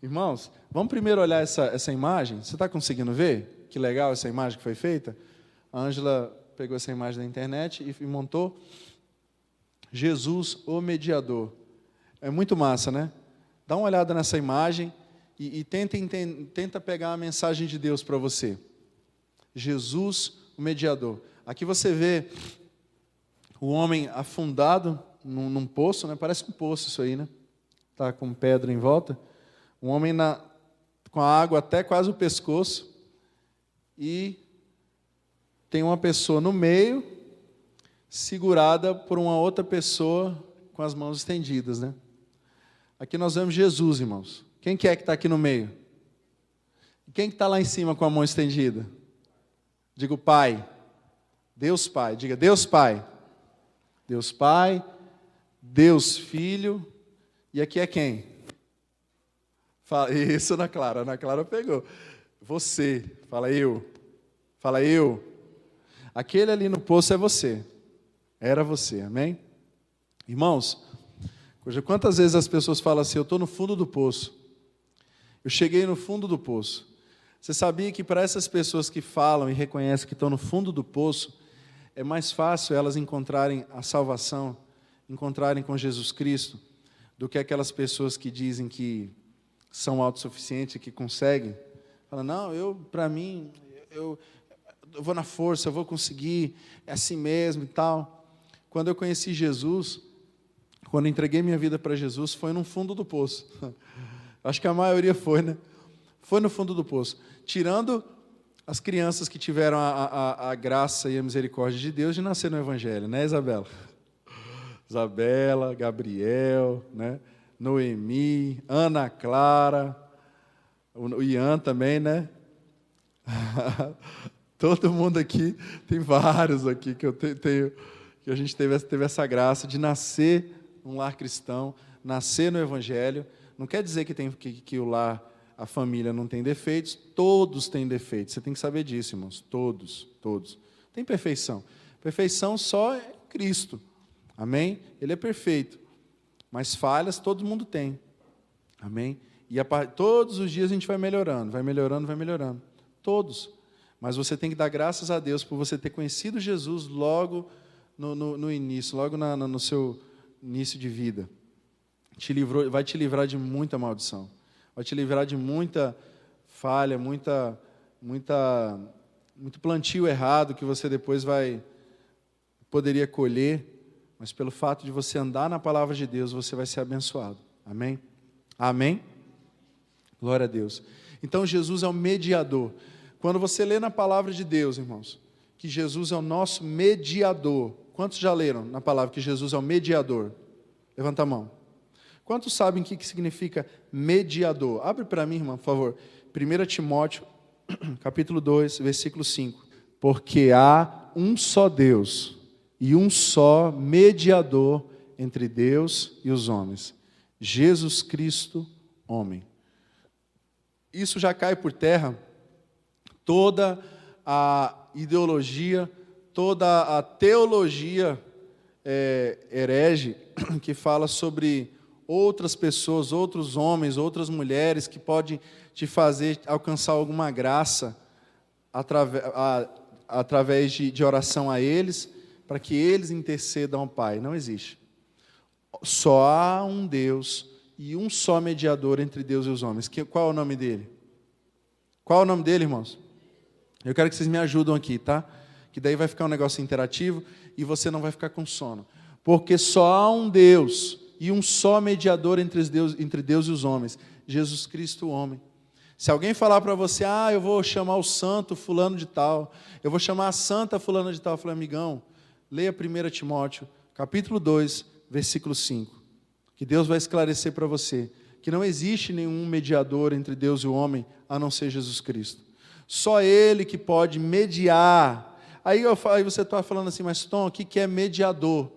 Irmãos, vamos primeiro olhar essa imagem. Você está conseguindo ver? Que legal essa imagem que foi feita. A Ângela pegou essa imagem da internet e montou. Jesus, o mediador. É muito massa, né? Dá uma olhada nessa imagem e tenta pegar a mensagem de Deus para você. Jesus, o mediador. Aqui você vê o homem afundado num poço, né? Parece um poço isso aí, né? Tá com pedra em volta. Um homem com a água até quase o pescoço. E tem uma pessoa no meio, segurada por uma outra pessoa com as mãos estendidas, né? Aqui nós vemos Jesus, irmãos. Quem que é que está aqui no meio? Quem que está lá em cima com a mão estendida? Diga o Pai. Deus Pai. Diga Deus Pai. Deus Pai, Deus Filho. E aqui é quem? Fala, isso, Ana Clara. Ana Clara pegou. Você. Fala eu. Fala eu. Aquele ali no poço é você. Era você. Amém? Irmãos, quantas vezes as pessoas falam assim, eu estou no fundo do poço. Eu cheguei no fundo do poço. Você sabia que para essas pessoas que falam e reconhecem que estão no fundo do poço, é mais fácil elas encontrarem a salvação, encontrarem com Jesus Cristo, do que aquelas pessoas que dizem que são autossuficientes, que conseguem. Falam, não, para mim, eu vou na força, eu vou conseguir, é assim mesmo e tal. Quando eu conheci Jesus, quando entreguei minha vida para Jesus, foi no fundo do poço. Acho que a maioria foi, né? Foi no fundo do poço. Tirando as crianças que tiveram a graça e a misericórdia de Deus de nascer no Evangelho, né, Isabela? Isabela, Gabriel, né? Noemi, Ana Clara, o Ian também, né? Todo mundo aqui, tem vários aqui que eu tenho, que a gente teve essa graça de nascer num lar cristão, nascer no Evangelho. Não quer dizer que o lar, a família não tem defeitos, todos têm defeitos. Você tem que saber disso, irmãos, todos. Tem perfeição. Perfeição só é Cristo. Amém? Ele é perfeito. Mas falhas todo mundo tem. Amém? E todos os dias a gente vai melhorando. Todos. Mas você tem que dar graças a Deus por você ter conhecido Jesus logo no início, logo no seu início de vida. Vai te livrar de muita maldição. Vai te livrar de muita falha, muito plantio errado que você depois poderia colher. Mas pelo fato de você andar na palavra de Deus, você vai ser abençoado. Amém? Amém? Glória a Deus. Então, Jesus é o mediador. Quando você lê na palavra de Deus, irmãos, que Jesus é o nosso mediador. Quantos já leram na palavra que Jesus é o mediador? Levanta a mão. Quantos sabem o que significa mediador? Abre para mim, irmão, por favor. 1 Timóteo, capítulo 2, versículo 5. Porque há um só Deus e um só mediador entre Deus e os homens, Jesus Cristo, homem. Isso já cai por terra toda a ideologia, toda a teologia herege que fala sobre outras pessoas, outros homens, outras mulheres que podem te fazer alcançar alguma graça através de oração a eles, para que eles intercedam ao Pai. Não existe. Só há um Deus e um só mediador entre Deus e os homens. Qual é o nome dele? Qual é o nome dele, irmãos? Eu quero que vocês me ajudem aqui, tá? Que daí vai ficar um negócio interativo e você não vai ficar com sono. Porque só há um Deus e um só mediador entre Deus e os homens, Jesus Cristo, o homem. Se alguém falar para você, eu vou chamar o santo fulano de tal, eu vou chamar a santa fulano de tal, eu falo, amigão, leia 1 Timóteo, capítulo 2, versículo 5. Que Deus vai esclarecer para você que não existe nenhum mediador entre Deus e o homem, a não ser Jesus Cristo. Só Ele que pode mediar. Aí você está falando assim, mas Tom, o que é mediador?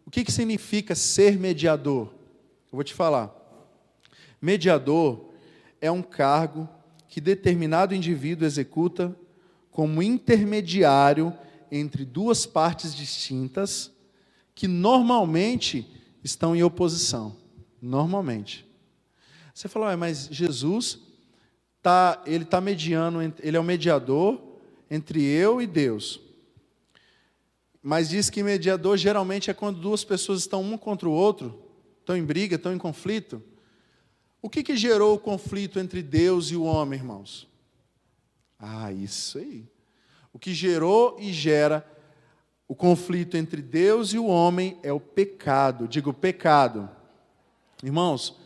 O que significa ser mediador? Eu vou te falar. Mediador é um cargo que determinado indivíduo executa como intermediário entre duas partes distintas que normalmente estão em oposição. Normalmente. Você fala, mas Jesus, ele está mediando, ele é o mediador entre eu e Deus. Mas diz que mediador geralmente é quando duas pessoas estão um contra o outro, estão em briga, estão em conflito. O que gerou o conflito entre Deus e o homem, irmãos? Isso aí. O que gerou e gera o conflito entre Deus e o homem é o pecado. Digo, pecado. Irmãos,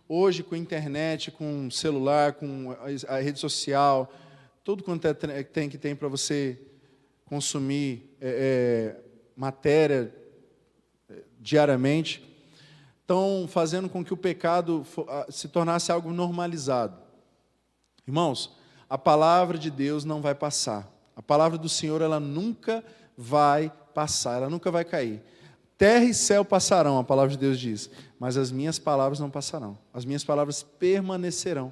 hoje com a internet, com o celular, com a rede social, tudo quanto tem para você consumir matéria diariamente, estão fazendo com que o pecado se tornasse algo normalizado. Irmãos, a palavra de Deus não vai passar. A palavra do Senhor, ela nunca vai passar, ela nunca vai cair. Terra e céu passarão, a palavra de Deus diz, mas as minhas palavras não passarão. As minhas palavras permanecerão.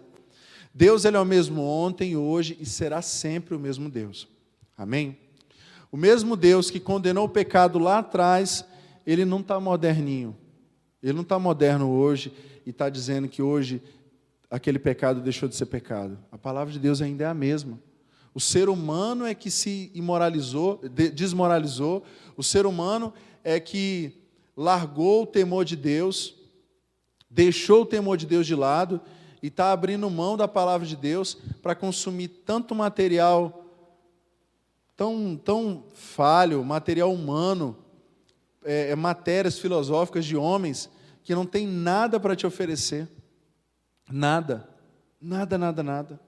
Deus, ele é o mesmo ontem, hoje e será sempre o mesmo Deus. Amém? O mesmo Deus que condenou o pecado lá atrás, ele não está moderninho. Ele não está moderno hoje e está dizendo que hoje aquele pecado deixou de ser pecado. A palavra de Deus ainda é a mesma. O ser humano é que se desmoralizou. O ser humano é que largou o temor de Deus, deixou o temor de Deus de lado e está abrindo mão da palavra de Deus para consumir tanto material tão falho, material humano, matérias filosóficas de homens que não tem nada para te oferecer. Nada. Nada, nada, nada.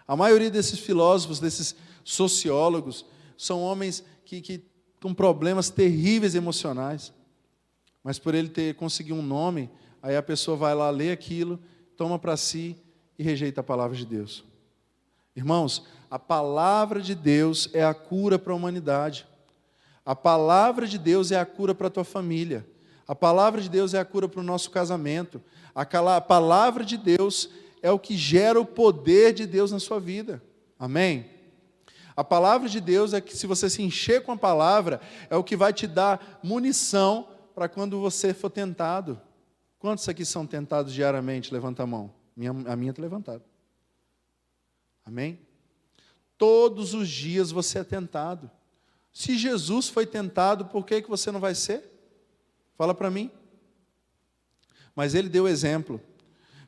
A maioria desses filósofos, desses sociólogos, são homens que com problemas terríveis emocionais. Mas por ele ter conseguido um nome, aí a pessoa vai lá, lê aquilo, toma para si e rejeita a palavra de Deus. Irmãos, a palavra de Deus é a cura para a humanidade. A palavra de Deus é a cura para a tua família. A palavra de Deus é a cura para o nosso casamento. A palavra de Deus é o que gera o poder de Deus na sua vida. Amém? A palavra de Deus é que, se você se encher com a palavra, é o que vai te dar munição para quando você for tentado. Quantos aqui são tentados diariamente? Levanta a mão. A minha está levantada. Amém? Todos os dias você é tentado. Se Jesus foi tentado, por que você não vai ser? Fala para mim. Mas ele deu exemplo.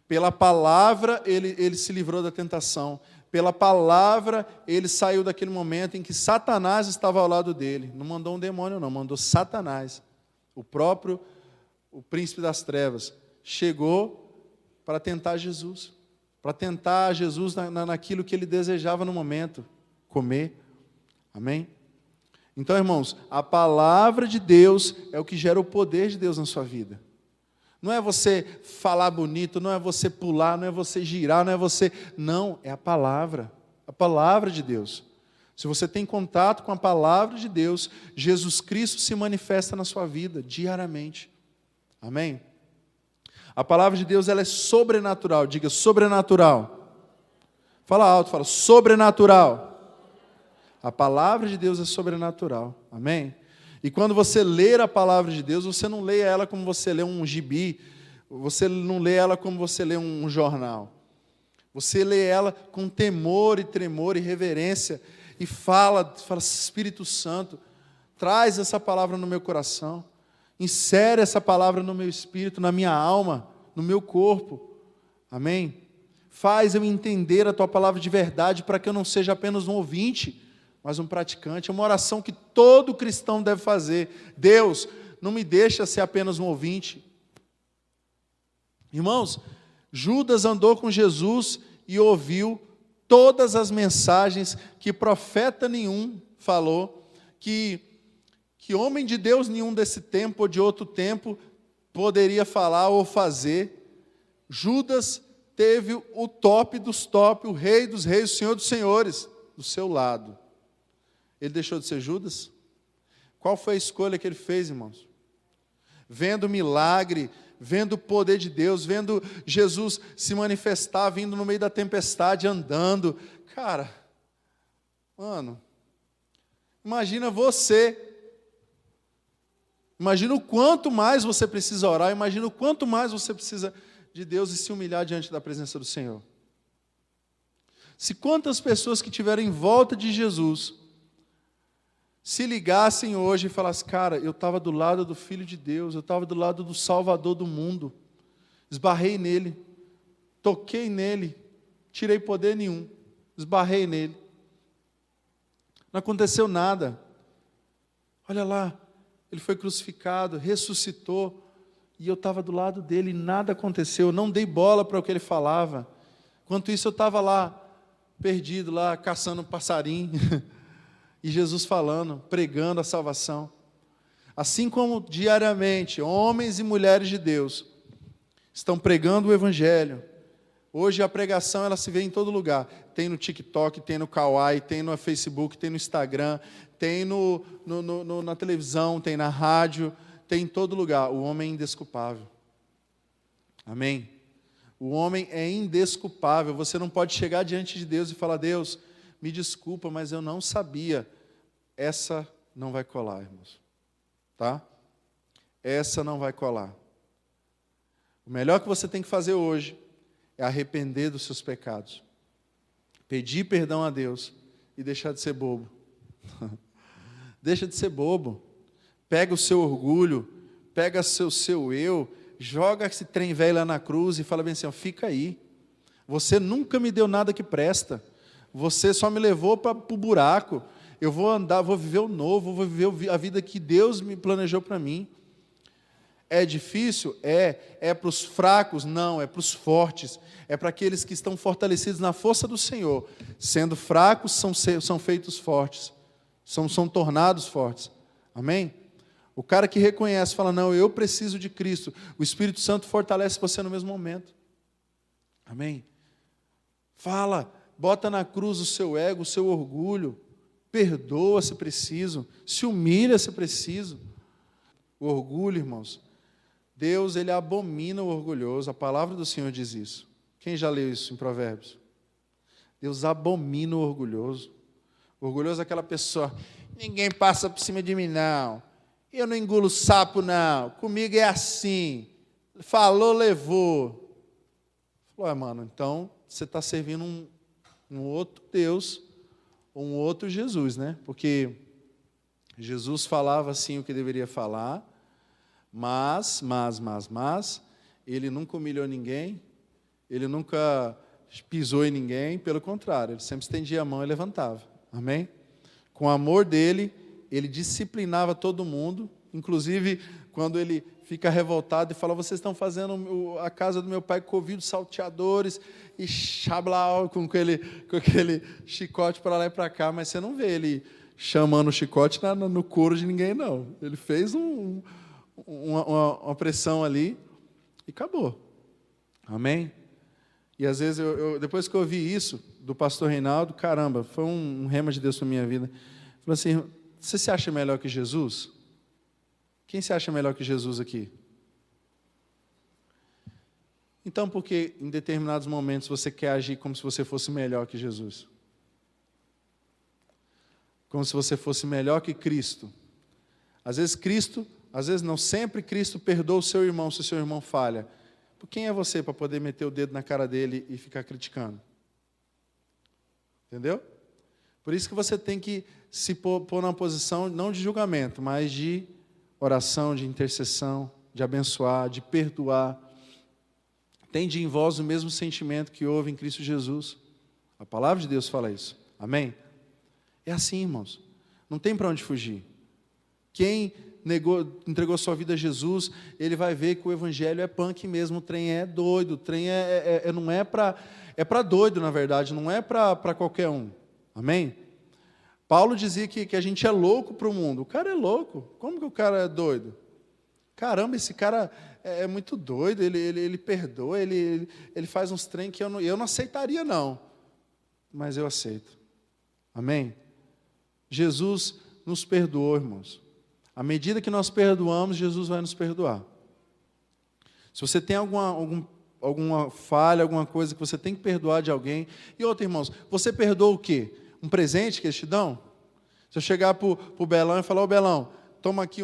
Pela palavra, ele se livrou da tentação. Pela palavra, ele saiu daquele momento em que Satanás estava ao lado dele. Não mandou um demônio, não. Mandou Satanás. O príncipe das trevas. Chegou para tentar Jesus. Para tentar Jesus naquilo que ele desejava no momento. Comer. Amém? Então, irmãos, a palavra de Deus é o que gera o poder de Deus na sua vida. Não é você falar bonito, não é você pular, não é você girar, não é você... Não, é a palavra de Deus. Se você tem contato com a palavra de Deus, Jesus Cristo se manifesta na sua vida diariamente. Amém? A palavra de Deus, ela é sobrenatural. Diga, sobrenatural. Fala alto, fala, sobrenatural. A palavra de Deus é sobrenatural. Amém? E quando você ler a palavra de Deus, você não lê ela como você lê um gibi, você não lê ela como você lê um jornal. Você lê ela com temor e tremor e reverência e fala, Espírito Santo, traz essa palavra no meu coração, insere essa palavra no meu espírito, na minha alma, no meu corpo. Amém? Faz eu entender a tua palavra de verdade para que eu não seja apenas um ouvinte, mas um praticante. É uma oração que todo cristão deve fazer. Deus, não me deixa ser apenas um ouvinte. Irmãos, Judas andou com Jesus e ouviu todas as mensagens que profeta nenhum falou, que homem de Deus nenhum desse tempo ou de outro tempo poderia falar ou fazer. Judas teve o top dos top, o rei dos reis, o senhor dos senhores, do seu lado. Ele deixou de ser Judas? Qual foi a escolha que ele fez, irmãos? Vendo o milagre, vendo o poder de Deus, vendo Jesus se manifestar, vindo no meio da tempestade, andando. Cara, mano, imagina você. Imagina o quanto mais você precisa orar, imagina o quanto mais você precisa de Deus e se humilhar diante da presença do Senhor. Se quantas pessoas que estiveram em volta de Jesus se ligassem hoje e falassem, cara, eu estava do lado do Filho de Deus, eu estava do lado do Salvador do mundo, esbarrei nele, toquei nele, tirei poder nenhum, esbarrei nele, não aconteceu nada, olha lá, ele foi crucificado, ressuscitou, e eu estava do lado dele e nada aconteceu, eu não dei bola para o que ele falava, enquanto isso eu estava lá, perdido lá, caçando um passarinho, e Jesus falando, pregando a salvação. Assim como diariamente, homens e mulheres de Deus estão pregando o Evangelho. Hoje a pregação ela se vê em todo lugar. Tem no TikTok, tem no Kawaii, tem no Facebook, tem no Instagram, tem na televisão, tem na rádio, tem em todo lugar. O homem é indesculpável. Amém? O homem é indesculpável. Você não pode chegar diante de Deus e falar, Deus, me desculpa, mas eu não sabia. Essa não vai colar, irmãos. Tá? Essa não vai colar. O melhor que você tem que fazer hoje é arrepender dos seus pecados. Pedir perdão a Deus e deixar de ser bobo. Deixa de ser bobo. Pega o seu orgulho, pega o seu eu, joga esse trem velho lá na cruz e fala bem assim, ó, fica aí. Você nunca me deu nada que presta. Você só me levou para o buraco. Eu vou andar, vou viver o novo, vou viver a vida que Deus me planejou para mim. É difícil? É para os fracos? Não, é para os fortes. É para aqueles que estão fortalecidos na força do Senhor. Sendo fracos, são feitos fortes. São tornados fortes. Amém? O cara que reconhece, fala, não, eu preciso de Cristo. O Espírito Santo fortalece você no mesmo momento. Amém? Fala, bota na cruz o seu ego, o seu orgulho. Perdoa se preciso. Se humilha se preciso. O orgulho, irmãos. Deus, Ele abomina o orgulhoso. A palavra do Senhor diz isso. Quem já leu isso em Provérbios? Deus abomina o orgulhoso. O orgulhoso é aquela pessoa, ninguém passa por cima de mim, não. Eu não engulo sapo, não. Comigo é assim. Falou, levou. Falou, mano, então você está servindo um outro Deus, um outro Jesus, né? Porque Jesus falava assim o que deveria falar, mas, ele nunca humilhou ninguém, ele nunca pisou em ninguém, pelo contrário, ele sempre estendia a mão e levantava. Amém? Com o amor dele, ele disciplinava todo mundo, inclusive quando ele fica revoltado e fala, vocês estão fazendo a casa do meu pai com ouvidos salteadores e chablau com aquele chicote para lá e para cá, mas você não vê ele chamando o chicote no couro de ninguém, não. Ele fez uma pressão ali e acabou. Amém? E às vezes, depois que eu ouvi isso do pastor Reinaldo, caramba, foi um rema de Deus para a minha vida. Falei assim, você se acha melhor que Jesus? Quem se acha melhor que Jesus aqui? Então, por que em determinados momentos você quer agir como se você fosse melhor que Jesus? Como se você fosse melhor que Cristo. Às vezes não, sempre Cristo perdoa o seu irmão se o seu irmão falha. Por quem é você para poder meter o dedo na cara dele e ficar criticando? Entendeu? Por isso que você tem que se pôr numa posição, não de julgamento, mas de oração, de intercessão, de abençoar, de perdoar. Tende em vós o mesmo sentimento que houve em Cristo Jesus. A palavra de Deus fala isso. Amém? É assim, irmãos. Não tem para onde fugir. Quem entregou sua vida a Jesus, ele vai ver que o evangelho é punk mesmo, o trem é doido, o trem não é para doido, na verdade, não é para qualquer um. Amém? Paulo dizia que a gente é louco para o mundo. O cara é louco. Como que o cara é doido? Caramba, esse cara é muito doido, ele perdoa, ele faz uns trem que eu não aceitaria, não. Mas eu aceito. Amém? Jesus nos perdoou, irmãos. À medida que nós perdoamos, Jesus vai nos perdoar. Se você tem alguma falha, alguma coisa que você tem que perdoar de alguém. E outra, irmãos, você perdoa o quê? Um presente que eles te dão? Se eu chegar para o Belão e falar, ô Belão, toma aqui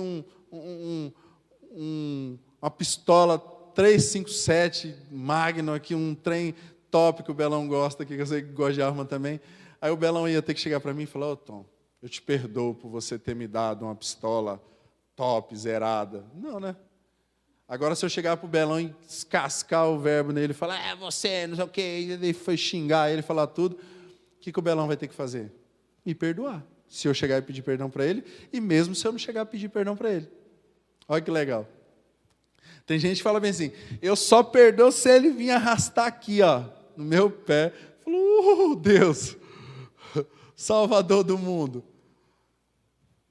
uma pistola 357 Magno aqui, um trem top que o Belão gosta, que eu sei que gosta de arma também. Aí o Belão ia ter que chegar para mim e falar: ô Tom, eu te perdoo por você ter me dado uma pistola top, zerada. Não, né? Agora, se eu chegar para o Belão e descascar o verbo nele e falar: você, não sei o quê, ele foi xingar ele, falar tudo, o que o Belão vai ter que fazer? Me perdoar. Se eu chegar e pedir perdão para ele, e mesmo se eu não chegar a pedir perdão para ele. Olha que legal. Tem gente que fala bem assim: eu só perdoo se ele vir arrastar aqui, ó, no meu pé. Falou: Deus, Salvador do mundo.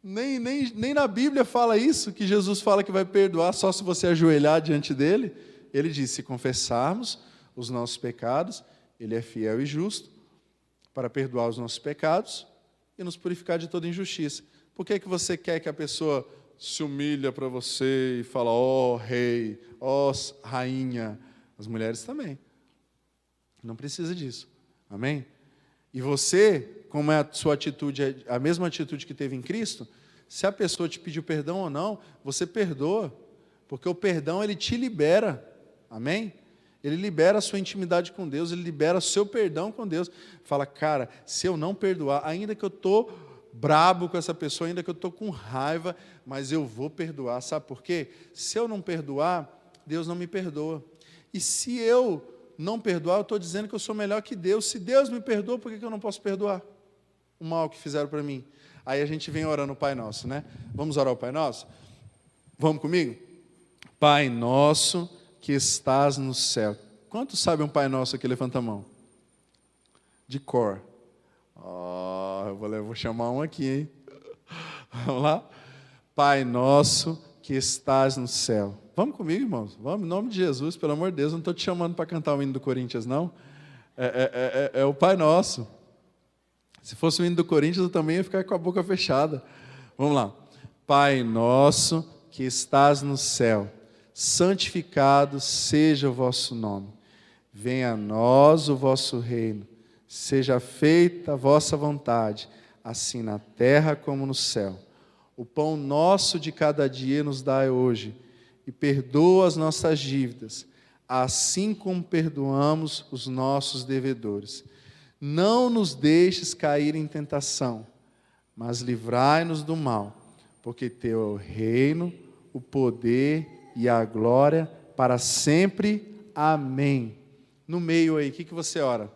Nem na Bíblia fala isso, que Jesus fala que vai perdoar só se você ajoelhar diante dele. Ele diz: se confessarmos os nossos pecados, ele é fiel e justo para perdoar os nossos pecados e nos purificar de toda injustiça. Por que você quer que a pessoa se humilha para você e fala: ó rei, ó rainha? As mulheres também. Não precisa disso. Amém? E você, como é a sua atitude, a mesma atitude que teve em Cristo, se a pessoa te pediu perdão ou não, você perdoa, porque o perdão, ele te libera. Amém? Ele libera a sua intimidade com Deus, ele libera o seu perdão com Deus. Fala: cara, se eu não perdoar, ainda que eu estou brabo com essa pessoa, ainda que eu estou com raiva, mas eu vou perdoar. Sabe por quê? Se eu não perdoar, Deus não me perdoa. E se eu não perdoar, eu estou dizendo que eu sou melhor que Deus. Se Deus me perdoa, por que eu não posso perdoar o mal que fizeram para mim? Aí a gente vem orando o Pai Nosso, né? Vamos orar o Pai Nosso? Vamos comigo? Pai Nosso que estás no céu. Quantos sabem um Pai Nosso aqui? Levanta a mão. De cor. Eu vou chamar um aqui, hein? Vamos lá? Pai Nosso que estás no céu. Vamos comigo, irmãos? Vamos, em nome de Jesus, pelo amor de Deus. Eu não estou te chamando para cantar o hino do Corinthians, não. É o Pai Nosso. Se fosse o hino do Corinthians, eu também ia ficar com a boca fechada. Vamos lá. Pai Nosso que estás no céu, santificado seja o vosso nome. Venha a nós o vosso reino. Seja feita a vossa vontade, assim na terra como no céu. O pão nosso de cada dia nos dai hoje, e perdoa as nossas dívidas, assim como perdoamos os nossos devedores. Não nos deixes cair em tentação, mas livrai-nos do mal, porque teu é o reino, o poder e a glória para sempre. Amém. No meio aí, o que você ora?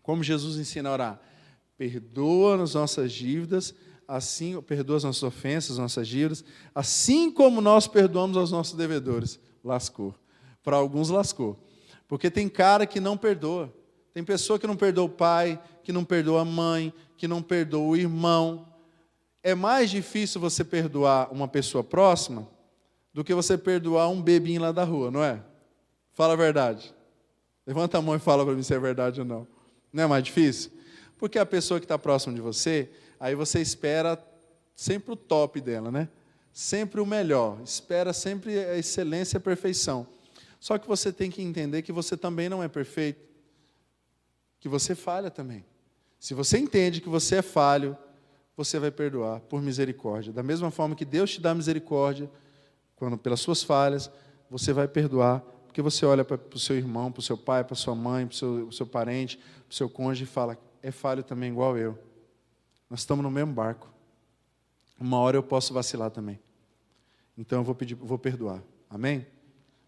Como Jesus ensina a orar? Perdoa as nossas dívidas, assim, perdoa as nossas ofensas, as nossas dívidas, assim como nós perdoamos aos nossos devedores. Lascou. Para alguns lascou. Porque tem cara que não perdoa. Tem pessoa que não perdoa o pai, que não perdoa a mãe, que não perdoa o irmão. É mais difícil você perdoar uma pessoa próxima do que você perdoar um bebinho lá da rua, não é? Fala a verdade. Levanta a mão e fala para mim se é verdade ou não. Não é mais difícil? Porque a pessoa que está próxima de você, aí você espera sempre o top dela, né? Sempre o melhor. Espera sempre a excelência e a perfeição. Só que você tem que entender que você também não é perfeito. Que você falha também. Se você entende que você é falho, você vai perdoar por misericórdia. Da mesma forma que Deus te dá misericórdia, quando pelas suas falhas, você vai perdoar, porque você olha para o seu irmão, para o seu pai, para a sua mãe, para o seu parente, para o seu cônjuge e fala: é falho também igual eu. Nós estamos no mesmo barco. Uma hora eu posso vacilar também. Então eu vou perdoar. Amém?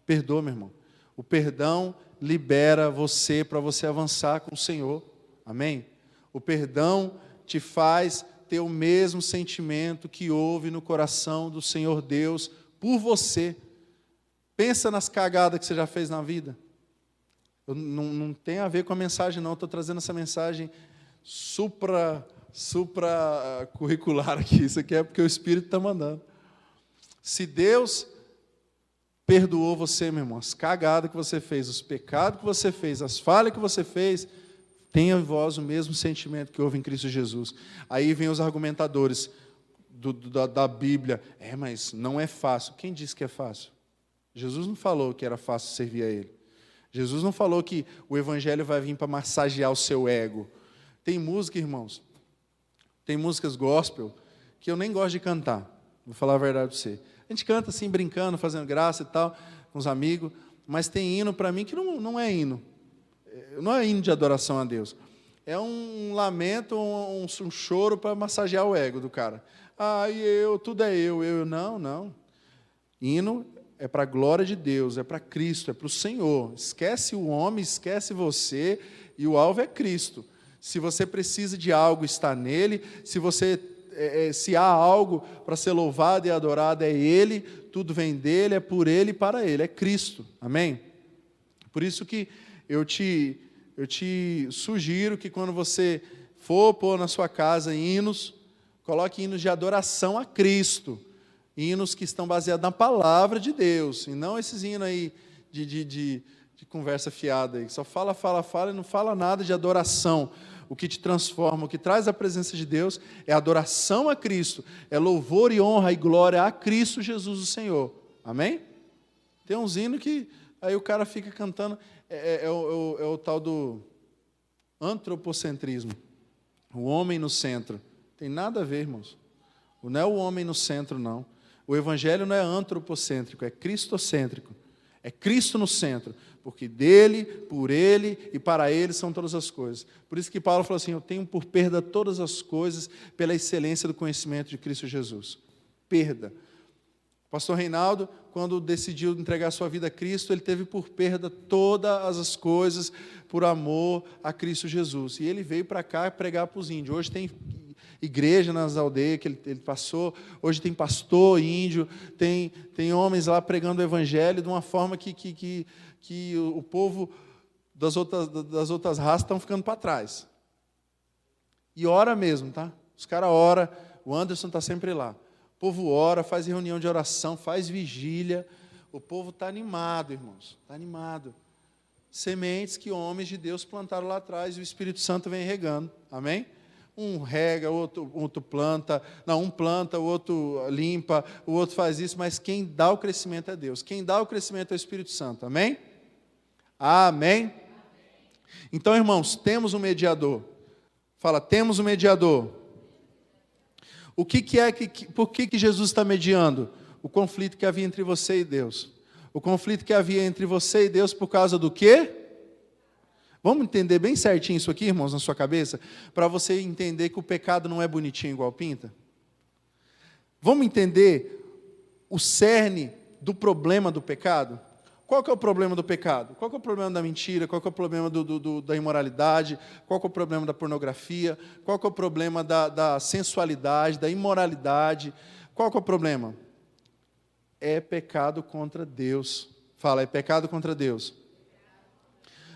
Perdoa, meu irmão. O perdão libera você para você avançar com o Senhor. Amém? O perdão te faz ter o mesmo sentimento que houve no coração do Senhor Deus por você. Pensa nas cagadas que você já fez na vida. Não tem a ver com a mensagem, não. Estou trazendo essa mensagem curricular aqui. Isso aqui é porque o Espírito está mandando. Se Deus perdoou você, meu irmão, as cagadas que você fez, os pecados que você fez, as falhas que você fez, tenha em vós o mesmo sentimento que houve em Cristo Jesus. Aí vem os argumentadores da Bíblia. Mas não é fácil. Quem disse que é fácil? Jesus não falou que era fácil servir a Ele. Jesus não falou que o Evangelho vai vir para massagear o seu ego. Tem música, irmãos, tem músicas gospel que eu nem gosto de cantar. Vou falar a verdade para você. A gente canta assim, brincando, fazendo graça e tal, com os amigos. Mas tem hino para mim que não é hino. Não é hino de adoração a Deus. É um lamento, um choro para massagear o ego do cara. Tudo é eu. Não. Hino é para a glória de Deus, é para Cristo, é para o Senhor. Esquece o homem, esquece você, e o alvo é Cristo. Se você precisa de algo, está nele. Se há algo para ser louvado e adorado, é Ele. Tudo vem dele, é por Ele e para Ele. É Cristo. Amém? Por isso que eu te sugiro que quando você for pôr na sua casa hinos, coloque hinos de adoração a Cristo. Hinos que estão baseados na palavra de Deus. E não esses hinos aí de conversa fiada aí. Só fala e não fala nada de adoração. O que te transforma, o que traz a presença de Deus é adoração a Cristo, é louvor e honra e glória a Cristo Jesus o Senhor. Amém? Tem uns hinos que aí o cara fica cantando, é o tal do antropocentrismo, o homem no centro. Tem nada a ver, irmãos. Não é o homem no centro, não. O evangelho não é antropocêntrico, é cristocêntrico. É Cristo no centro, porque dele, por ele e para ele são todas as coisas. Por isso que Paulo falou assim, eu tenho por perda todas as coisas pela excelência do conhecimento de Cristo Jesus. Perda. O pastor Reinaldo, quando decidiu entregar sua vida a Cristo, ele teve por perda todas as coisas por amor a Cristo Jesus. E ele veio para cá pregar para os índios. Hoje tem igreja nas aldeias que ele passou, hoje tem pastor índio, tem homens lá pregando o evangelho de uma forma que o povo das outras raças estão ficando para trás. E ora mesmo, tá? Os caras oram, o Anderson está sempre lá. O povo ora, faz reunião de oração, faz vigília. O povo está animado, irmãos, está animado. Sementes que homens de Deus plantaram lá atrás e o Espírito Santo vem regando. Amém? Um rega, outro planta, um planta, o outro limpa, o outro faz isso, mas quem dá o crescimento é Deus. Quem dá o crescimento é o Espírito Santo. Amém? Amém? Então, irmãos, temos um mediador. Fala, temos um mediador. Por que Jesus está mediando? O conflito que havia entre você e Deus. O conflito que havia entre você e Deus por causa do quê? Vamos entender bem certinho isso aqui, irmãos, na sua cabeça? Para você entender que o pecado não é bonitinho igual pinta? Vamos entender o cerne do problema do pecado? Qual que é o problema do pecado? Qual que é o problema da mentira? Qual que é o problema da imoralidade? Qual que é o problema da pornografia? Qual que é o problema da sensualidade, da imoralidade? Qual que é o problema? É pecado contra Deus. Fala, é pecado contra Deus.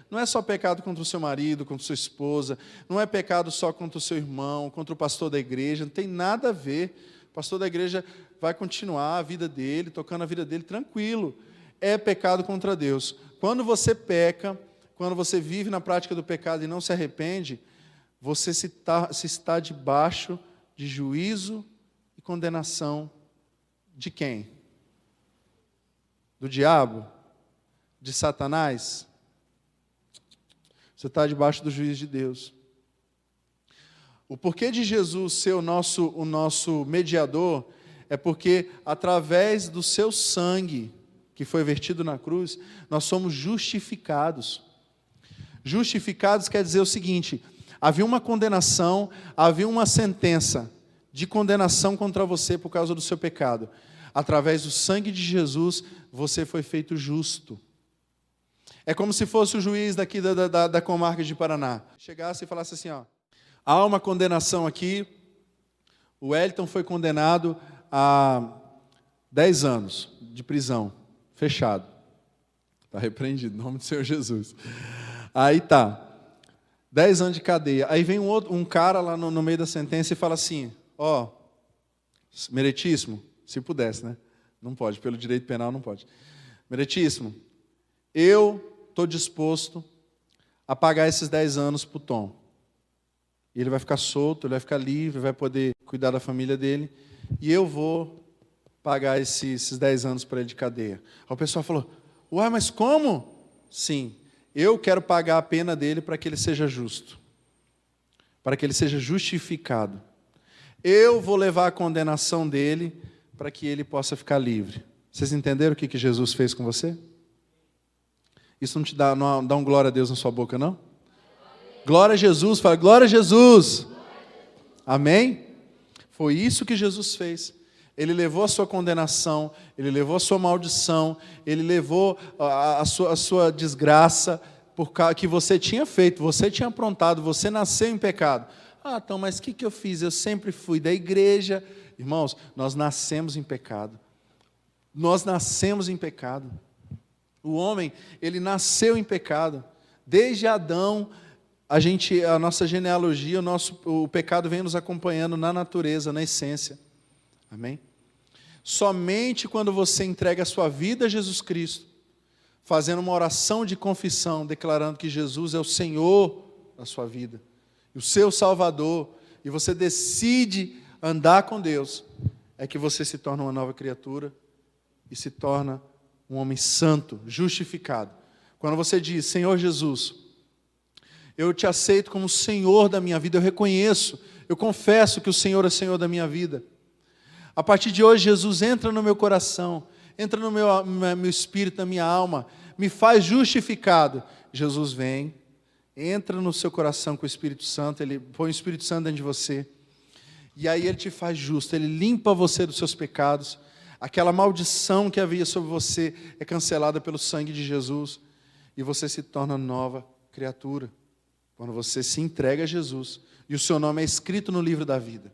Não é só pecado contra o seu marido, contra a sua esposa, não é pecado só contra o seu irmão, contra o pastor da igreja, não tem nada a ver. O pastor da igreja vai continuar a vida dele, tocando a vida dele tranquilo. É pecado contra Deus. Quando você peca, quando você vive na prática do pecado e não se arrepende, você se está debaixo de juízo e condenação de quem? Do diabo? De Satanás? Você está debaixo do juízo de Deus. O porquê de Jesus ser o nosso mediador é porque, através do seu sangue, que foi vertido na cruz, nós somos justificados. Justificados quer dizer o seguinte, havia uma condenação, havia uma sentença de condenação contra você por causa do seu pecado. Através do sangue de Jesus, você foi feito justo. É como se fosse o juiz daqui da comarca de Paraná. Chegasse e falasse assim, ó, há uma condenação aqui, o Wellington foi condenado a 10 anos de prisão, fechado. Está repreendido, em nome do Senhor Jesus. Aí tá, 10 anos de cadeia. Aí vem um cara lá no meio da sentença e fala assim, ó, meritíssimo, se pudesse, né? Não pode, pelo direito penal não pode. Meritíssimo, eu estou disposto a pagar esses 10 anos para o Tom. Ele vai ficar solto, ele vai ficar livre, vai poder cuidar da família dele, e eu vou pagar esses 10 anos para ele de cadeia. Aí o pessoal falou, uai, mas como? Sim, eu quero pagar a pena dele para que ele seja justo, para que ele seja justificado. Eu vou levar a condenação dele para que ele possa ficar livre. Vocês entenderam o que Jesus fez com você? Isso não te dá, não dá um glória a Deus na sua boca, não? Glória a Jesus, fala, glória a Jesus. Amém? Foi isso que Jesus fez. Ele levou a sua condenação, Ele levou a sua maldição, Ele levou a sua desgraça, por causa que você tinha feito, você tinha aprontado, você nasceu em pecado. Ah, então, mas o que eu fiz? Eu sempre fui da igreja. Irmãos, nós nascemos em pecado. Nós nascemos em pecado. O homem, ele nasceu em pecado. Desde Adão, a nossa genealogia, o pecado vem nos acompanhando na natureza, na essência. Amém? Somente quando você entrega a sua vida a Jesus Cristo, fazendo uma oração de confissão, declarando que Jesus é o Senhor da sua vida, o seu Salvador, e você decide andar com Deus, é que você se torna uma nova criatura e se torna um homem santo, justificado. Quando você diz, Senhor Jesus, eu te aceito como Senhor da minha vida, eu reconheço, eu confesso que o Senhor é Senhor da minha vida. A partir de hoje, Jesus entra no meu coração, entra no meu espírito, na minha alma, me faz justificado. Jesus vem, entra no seu coração com o Espírito Santo, Ele põe o Espírito Santo dentro de você, e aí Ele te faz justo, Ele limpa você dos seus pecados, aquela maldição que havia sobre você é cancelada pelo sangue de Jesus, e você se torna nova criatura, quando você se entrega a Jesus, e o seu nome é escrito no livro da vida.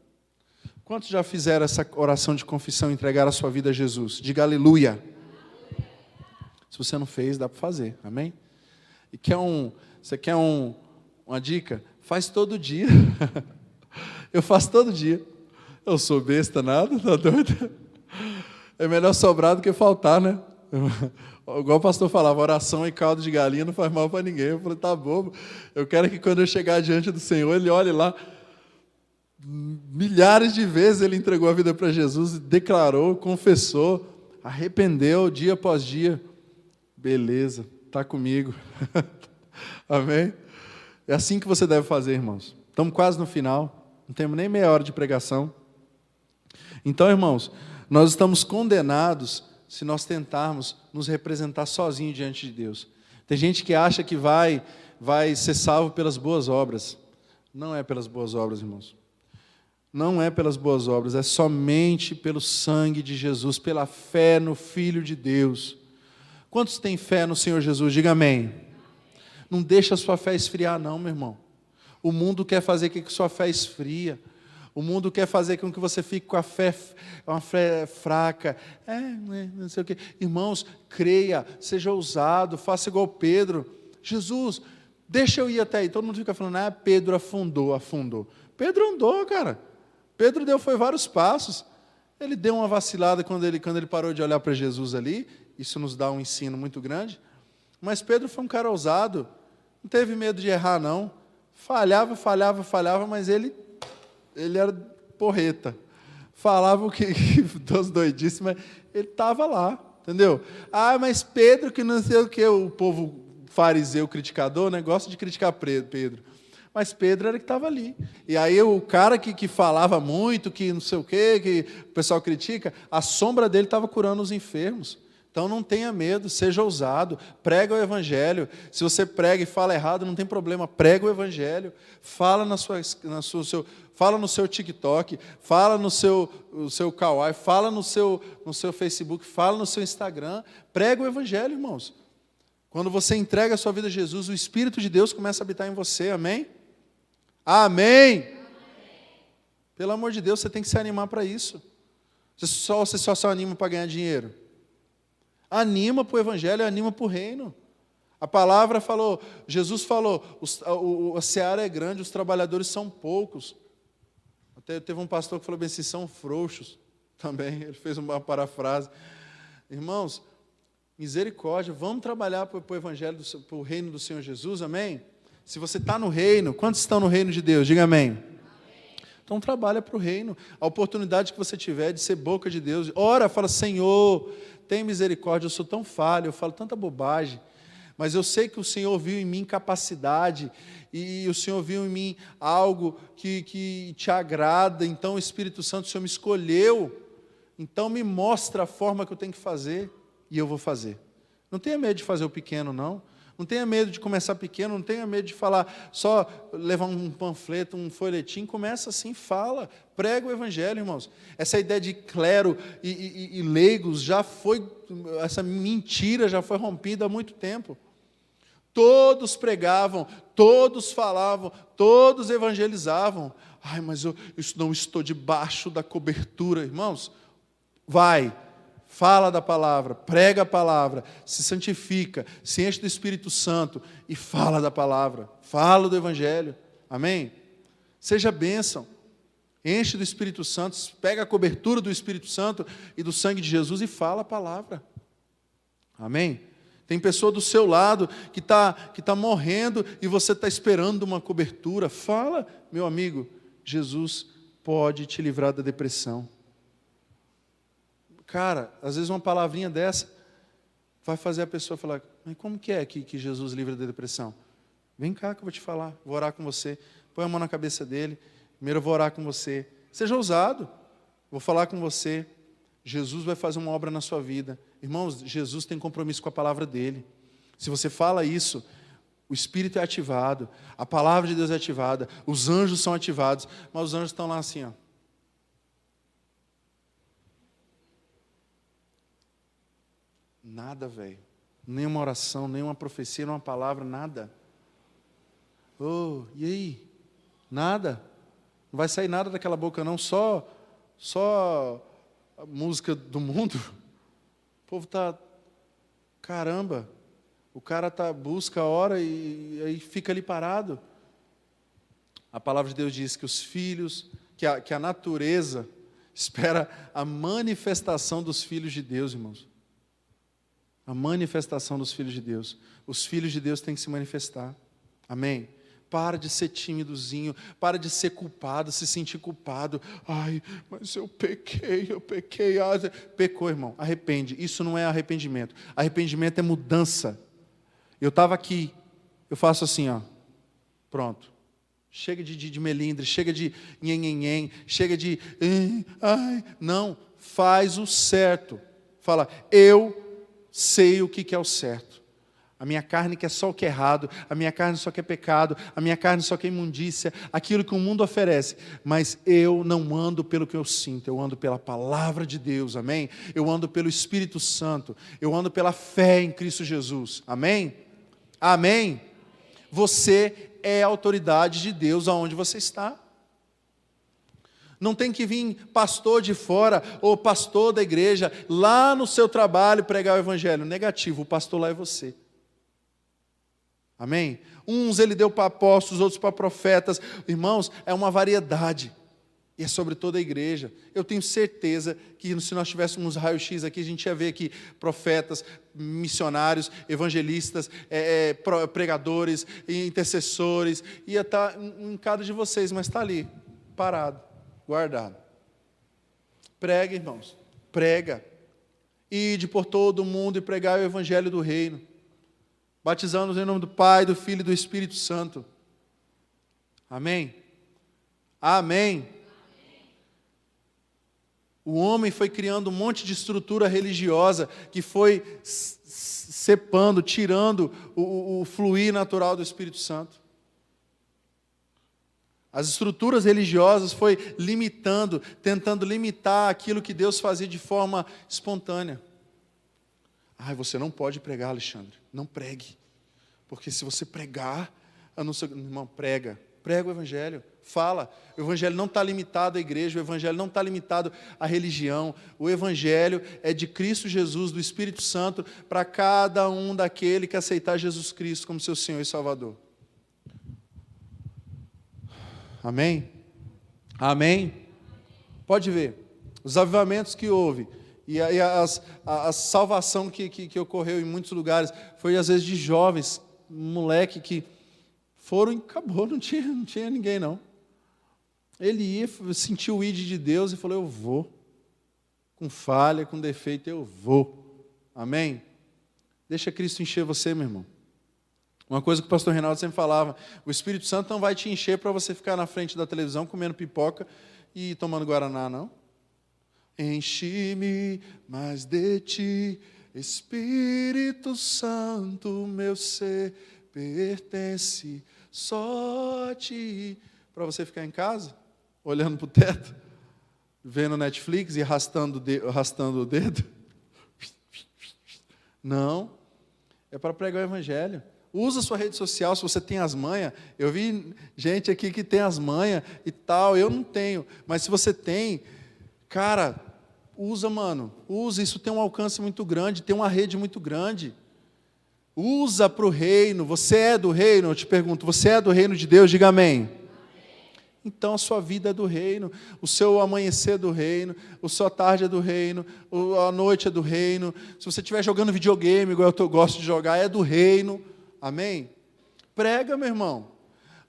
Quantos já fizeram essa oração de confissão e entregaram a sua vida a Jesus? Diga aleluia. Se você não fez, dá para fazer, amém? E você quer uma dica? Faz todo dia. Eu faço todo dia. Eu sou besta nada, tá doido? É melhor sobrar do que faltar, né? Igual o pastor falava, oração e caldo de galinha não faz mal para ninguém. Eu falei, tá bobo. Eu quero que quando eu chegar diante do Senhor, Ele olhe lá. Milhares de vezes ele entregou a vida para Jesus, declarou, confessou, arrependeu dia após dia. Beleza, está comigo. Amém? É assim que você deve fazer, irmãos. Estamos quase no final, não temos nem meia hora de pregação. Então, irmãos, nós estamos condenados se nós tentarmos nos representar sozinhos diante de Deus. Tem gente que acha que vai ser salvo pelas boas obras. Não é pelas boas obras, irmãos. Não é pelas boas obras, é somente pelo sangue de Jesus, pela fé no Filho de Deus. Quantos têm fé no Senhor Jesus? Diga amém. Não deixa a sua fé esfriar não, meu irmão. O mundo quer fazer com que sua fé esfria. O mundo quer fazer com que você fique com uma fé fraca. Não sei o quê. Irmãos, creia, seja ousado, faça igual Pedro. Jesus, deixa eu ir até aí. Todo mundo fica falando, Pedro afundou. Pedro andou, cara. Pedro foi vários passos. Ele deu uma vacilada quando ele parou de olhar para Jesus ali. Isso nos dá um ensino muito grande. Mas Pedro foi um cara ousado. Não teve medo de errar, não. Falhava, mas ele era porreta. Falava o que dos doidices, mas ele estava lá, entendeu? Mas Pedro, que não sei o que, o povo fariseu, criticador, né, gosta de criticar Pedro. Mas Pedro era que estava ali. E aí o cara que falava muito, que não sei o quê, que o pessoal critica, a sombra dele estava curando os enfermos. Então não tenha medo, seja ousado, prega o Evangelho. Se você prega e fala errado, não tem problema, prega o Evangelho. Fala fala no seu TikTok, fala no seu Kawaii, fala no seu Facebook, fala no seu Instagram. Prega o Evangelho, irmãos. Quando você entrega a sua vida a Jesus, o Espírito de Deus começa a habitar em você, amém? Amém? Pelo amor de Deus, você tem que se animar para isso. Você só se anima para ganhar dinheiro. Anima para o Evangelho, anima para o reino. A palavra falou, Jesus falou, a seara é grande, os trabalhadores são poucos. Até teve um pastor que falou bem assim, são frouxos também, ele fez uma parafrase. Irmãos, misericórdia, vamos trabalhar para o Evangelho, para o reino do Senhor Jesus, amém? Se você está no reino, quantos estão no reino de Deus? Diga amém. Então trabalha para o reino. A oportunidade que você tiver de ser boca de Deus, ora, fala, Senhor, tem misericórdia, eu sou tão falho, eu falo tanta bobagem, mas eu sei que o Senhor viu em mim capacidade, e o Senhor viu em mim algo que te agrada, então o Espírito Santo, o Senhor me escolheu, então me mostra a forma que eu tenho que fazer, e eu vou fazer. Não tenha medo de fazer o pequeno, não. Não tenha medo de começar pequeno, não tenha medo de falar, só levar um panfleto, um folhetim. Começa assim, fala, prega o evangelho, irmãos. Essa ideia de clero e leigos já foi, essa mentira já foi rompida há muito tempo. Todos pregavam, todos falavam, todos evangelizavam. Ai, mas eu não estou debaixo da cobertura. Irmãos, vai, fala da palavra, prega a palavra, se santifica, se enche do Espírito Santo e fala da palavra, fala do evangelho. Amém? Seja bênção, enche do Espírito Santo, pega a cobertura do Espírito Santo e do sangue de Jesus e fala a palavra. Amém? Tem pessoa do seu lado que tá morrendo e você está esperando uma cobertura. Fala, meu amigo, Jesus pode te livrar da depressão. Cara, às vezes uma palavrinha dessa vai fazer a pessoa falar, mas como que é que Jesus livra da depressão? Vem cá que eu vou te falar, vou orar com você. Põe a mão na cabeça dele, primeiro eu vou orar com você. Seja ousado, vou falar com você. Jesus vai fazer uma obra na sua vida. Irmãos, Jesus tem compromisso com a palavra dele. Se você fala isso, o Espírito é ativado, a palavra de Deus é ativada, os anjos são ativados, mas os anjos estão lá assim, ó. Nada, velho. Nenhuma oração, nenhuma profecia, nenhuma palavra, nada. Oh, e aí? Nada. Não vai sair nada daquela boca, não. Só a música do mundo. O povo está... Caramba. O cara busca a hora e aí fica ali parado. A palavra de Deus diz que os filhos, que a natureza espera a manifestação dos filhos de Deus, irmãos. A manifestação dos filhos de Deus. Os filhos de Deus têm que se manifestar. Amém? Para de ser tímidozinho, para de ser culpado, se sentir culpado. Ai, mas eu pequei. Pecou, irmão, arrepende. Isso não é arrependimento. Arrependimento é mudança. Eu estava aqui, eu faço assim, ó. Pronto. Chega de melindre, chega de nhenhenhen, chega de... Ai, não, faz o certo. Fala, eu sei o que é o certo. A minha carne quer só o que é errado, a minha carne só quer pecado, a minha carne só quer imundícia, aquilo que o mundo oferece. Mas eu não ando pelo que eu sinto, eu ando pela palavra de Deus, amém? Eu ando pelo Espírito Santo, eu ando pela fé em Cristo Jesus, amém? Amém? Você é a autoridade de Deus aonde você está. Não tem que vir pastor de fora ou pastor da igreja lá no seu trabalho pregar o evangelho. Negativo, o pastor lá é você. Amém? Uns ele deu para apóstolos, outros para profetas. Irmãos, é uma variedade. E é sobre toda a igreja. Eu tenho certeza que se nós tivéssemos raio-x aqui, a gente ia ver aqui profetas, missionários, evangelistas, pregadores, intercessores. Ia estar em cada de vocês, mas está ali, parado, guardado. Prega, irmãos. Prega. Ide por todo o mundo e pregai o evangelho do reino. Batizando-nos em nome do Pai, do Filho e do Espírito Santo. Amém? Amém. O homem foi criando um monte de estrutura religiosa que foi cepando, tirando o fluir natural do Espírito Santo. As estruturas religiosas foi limitando, tentando limitar aquilo que Deus fazia de forma espontânea. Você não pode pregar, Alexandre. Não pregue. Porque se você pregar, irmão, prega o evangelho. Fala. O evangelho não está limitado à igreja, o evangelho não está limitado à religião. O evangelho é de Cristo Jesus, do Espírito Santo, para cada um daquele que aceitar Jesus Cristo como seu Senhor e Salvador. Amém? Amém? Pode ver. Os avivamentos que houve e a salvação que ocorreu em muitos lugares foi às vezes de jovens, moleque que foram e acabou, não tinha ninguém não. Ele ia, sentiu o id de Deus e falou, eu vou. Com falha, com defeito, eu vou. Amém? Deixa Cristo encher você, meu irmão. Uma coisa que o pastor Reinaldo sempre falava, o Espírito Santo não vai te encher para você ficar na frente da televisão comendo pipoca e tomando guaraná, não. Enche-me mais de ti, Espírito Santo, meu ser pertence só a ti. Para você ficar em casa, olhando para o teto, vendo Netflix e arrastando o dedo. Não, é para pregar o evangelho. Usa a sua rede social se você tem as manhas. Eu vi gente aqui que tem as manhas e tal, eu não tenho. Mas se você tem, cara, usa, mano. Usa, isso tem um alcance muito grande, tem uma rede muito grande. Usa para o reino. Você é do reino? Eu te pergunto, você é do reino de Deus? Diga amém. Então a sua vida é do reino, o seu amanhecer é do reino, a sua tarde é do reino, a noite é do reino. Se você estiver jogando videogame, igual eu gosto de jogar, é do reino. Amém? Prega, meu irmão.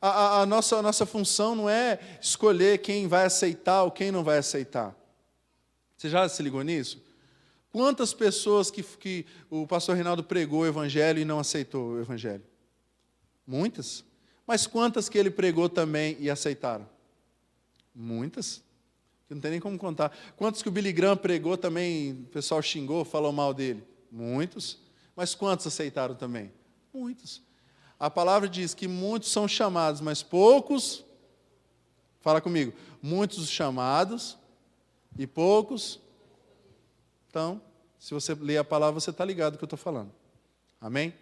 A nossa função não é escolher quem vai aceitar ou quem não vai aceitar. Você já se ligou nisso? Quantas pessoas que o pastor Reinaldo pregou o evangelho e não aceitou o evangelho? Muitas. Mas quantas que ele pregou também e aceitaram? Muitas. Não tem nem como contar. Quantos que o Billy Graham pregou também, o pessoal xingou, falou mal dele? Muitos. Mas quantos aceitaram também? Muitos. A palavra diz que muitos são chamados, mas poucos, fala comigo, muitos os chamados e poucos. Então, se você ler a palavra, você está ligado do que eu estou falando. Amém?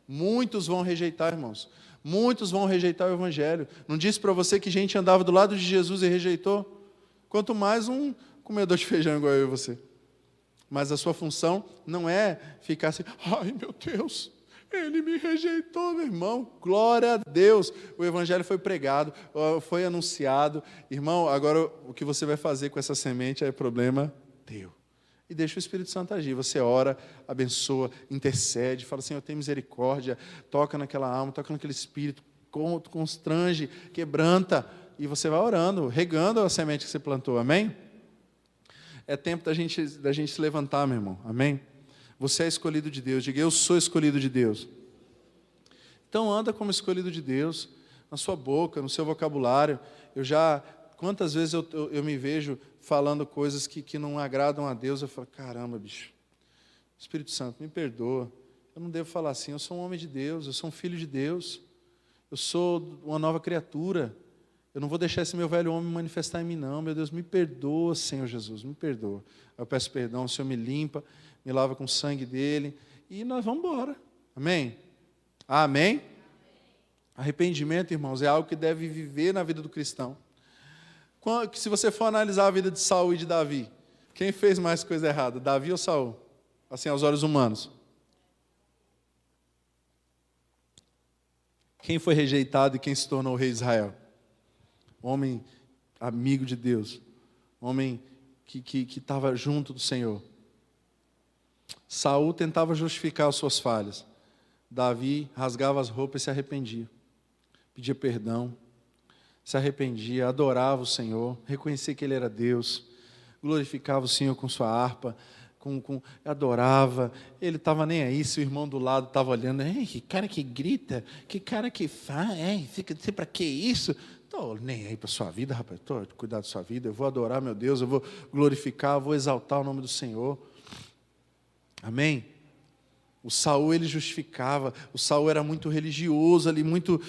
Muitos vão rejeitar, irmãos. Muitos vão rejeitar o evangelho. Não disse para você que gente andava do lado de Jesus e rejeitou? Quanto mais um comedor de feijão igual eu e você. Mas a sua função não é ficar assim, ai meu Deus, ele me rejeitou, meu irmão. Glória a Deus. O evangelho foi pregado, foi anunciado. Irmão, agora o que você vai fazer com essa semente é problema teu. E deixa o Espírito Santo agir. Você ora, abençoa, intercede, fala, Senhor, tem misericórdia, toca naquela alma, toca naquele espírito, constrange, quebranta, e você vai orando, regando a semente que você plantou, amém? É tempo da gente se levantar, meu irmão, amém? Você é escolhido de Deus, diga, eu sou escolhido de Deus. Então anda como escolhido de Deus, na sua boca, no seu vocabulário. Quantas vezes eu me vejo falando coisas que não agradam a Deus, eu falo, caramba, bicho, Espírito Santo, me perdoa, eu não devo falar assim, eu sou um homem de Deus, eu sou um filho de Deus, eu sou uma nova criatura, eu não vou deixar esse meu velho homem manifestar em mim não, meu Deus, me perdoa, Senhor Jesus, me perdoa. Eu peço perdão, o Senhor me limpa, me lava com o sangue dele, e nós vamos embora, amém? Amém? Arrependimento, irmãos, é algo que deve viver na vida do cristão. Se você for analisar a vida de Saul e de Davi, quem fez mais coisa errada, Davi ou Saul? Assim, aos olhos humanos. Quem foi rejeitado e quem se tornou o rei de Israel? Homem amigo de Deus. Homem que estava junto do Senhor. Saul tentava justificar as suas falhas. Davi rasgava as roupas e se arrependia. Pedia perdão. Se arrependia, adorava o Senhor, reconhecia que Ele era Deus, glorificava o Senhor com sua harpa, adorava, ele estava nem aí, se o irmão do lado estava olhando, que cara que grita, que cara que faz, fica para que isso? Estou nem aí para a sua vida, rapaz, estou cuidar da sua vida, eu vou adorar meu Deus, eu vou glorificar, eu vou exaltar o nome do Senhor. Amém? O Saul, ele justificava, o Saul era muito religioso ali, muito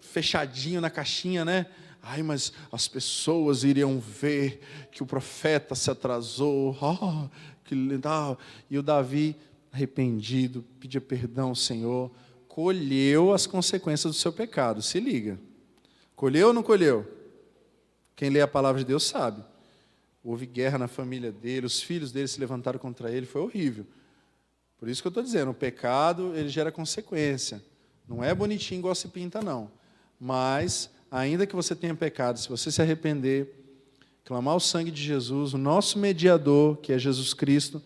fechadinho na caixinha, né? Ai, mas as pessoas iriam ver que o profeta se atrasou. Que legal. E o Davi, arrependido, pedia perdão ao Senhor, colheu as consequências do seu pecado. Se liga. Colheu ou não colheu? Quem lê a palavra de Deus sabe. Houve guerra na família dele, os filhos dele se levantaram contra ele, foi horrível. Por isso que eu estou dizendo, o pecado, ele gera consequência. Não é bonitinho igual se pinta, não. Mas, ainda que você tenha pecado, se você se arrepender, clamar o sangue de Jesus, o nosso mediador, que é Jesus Cristo,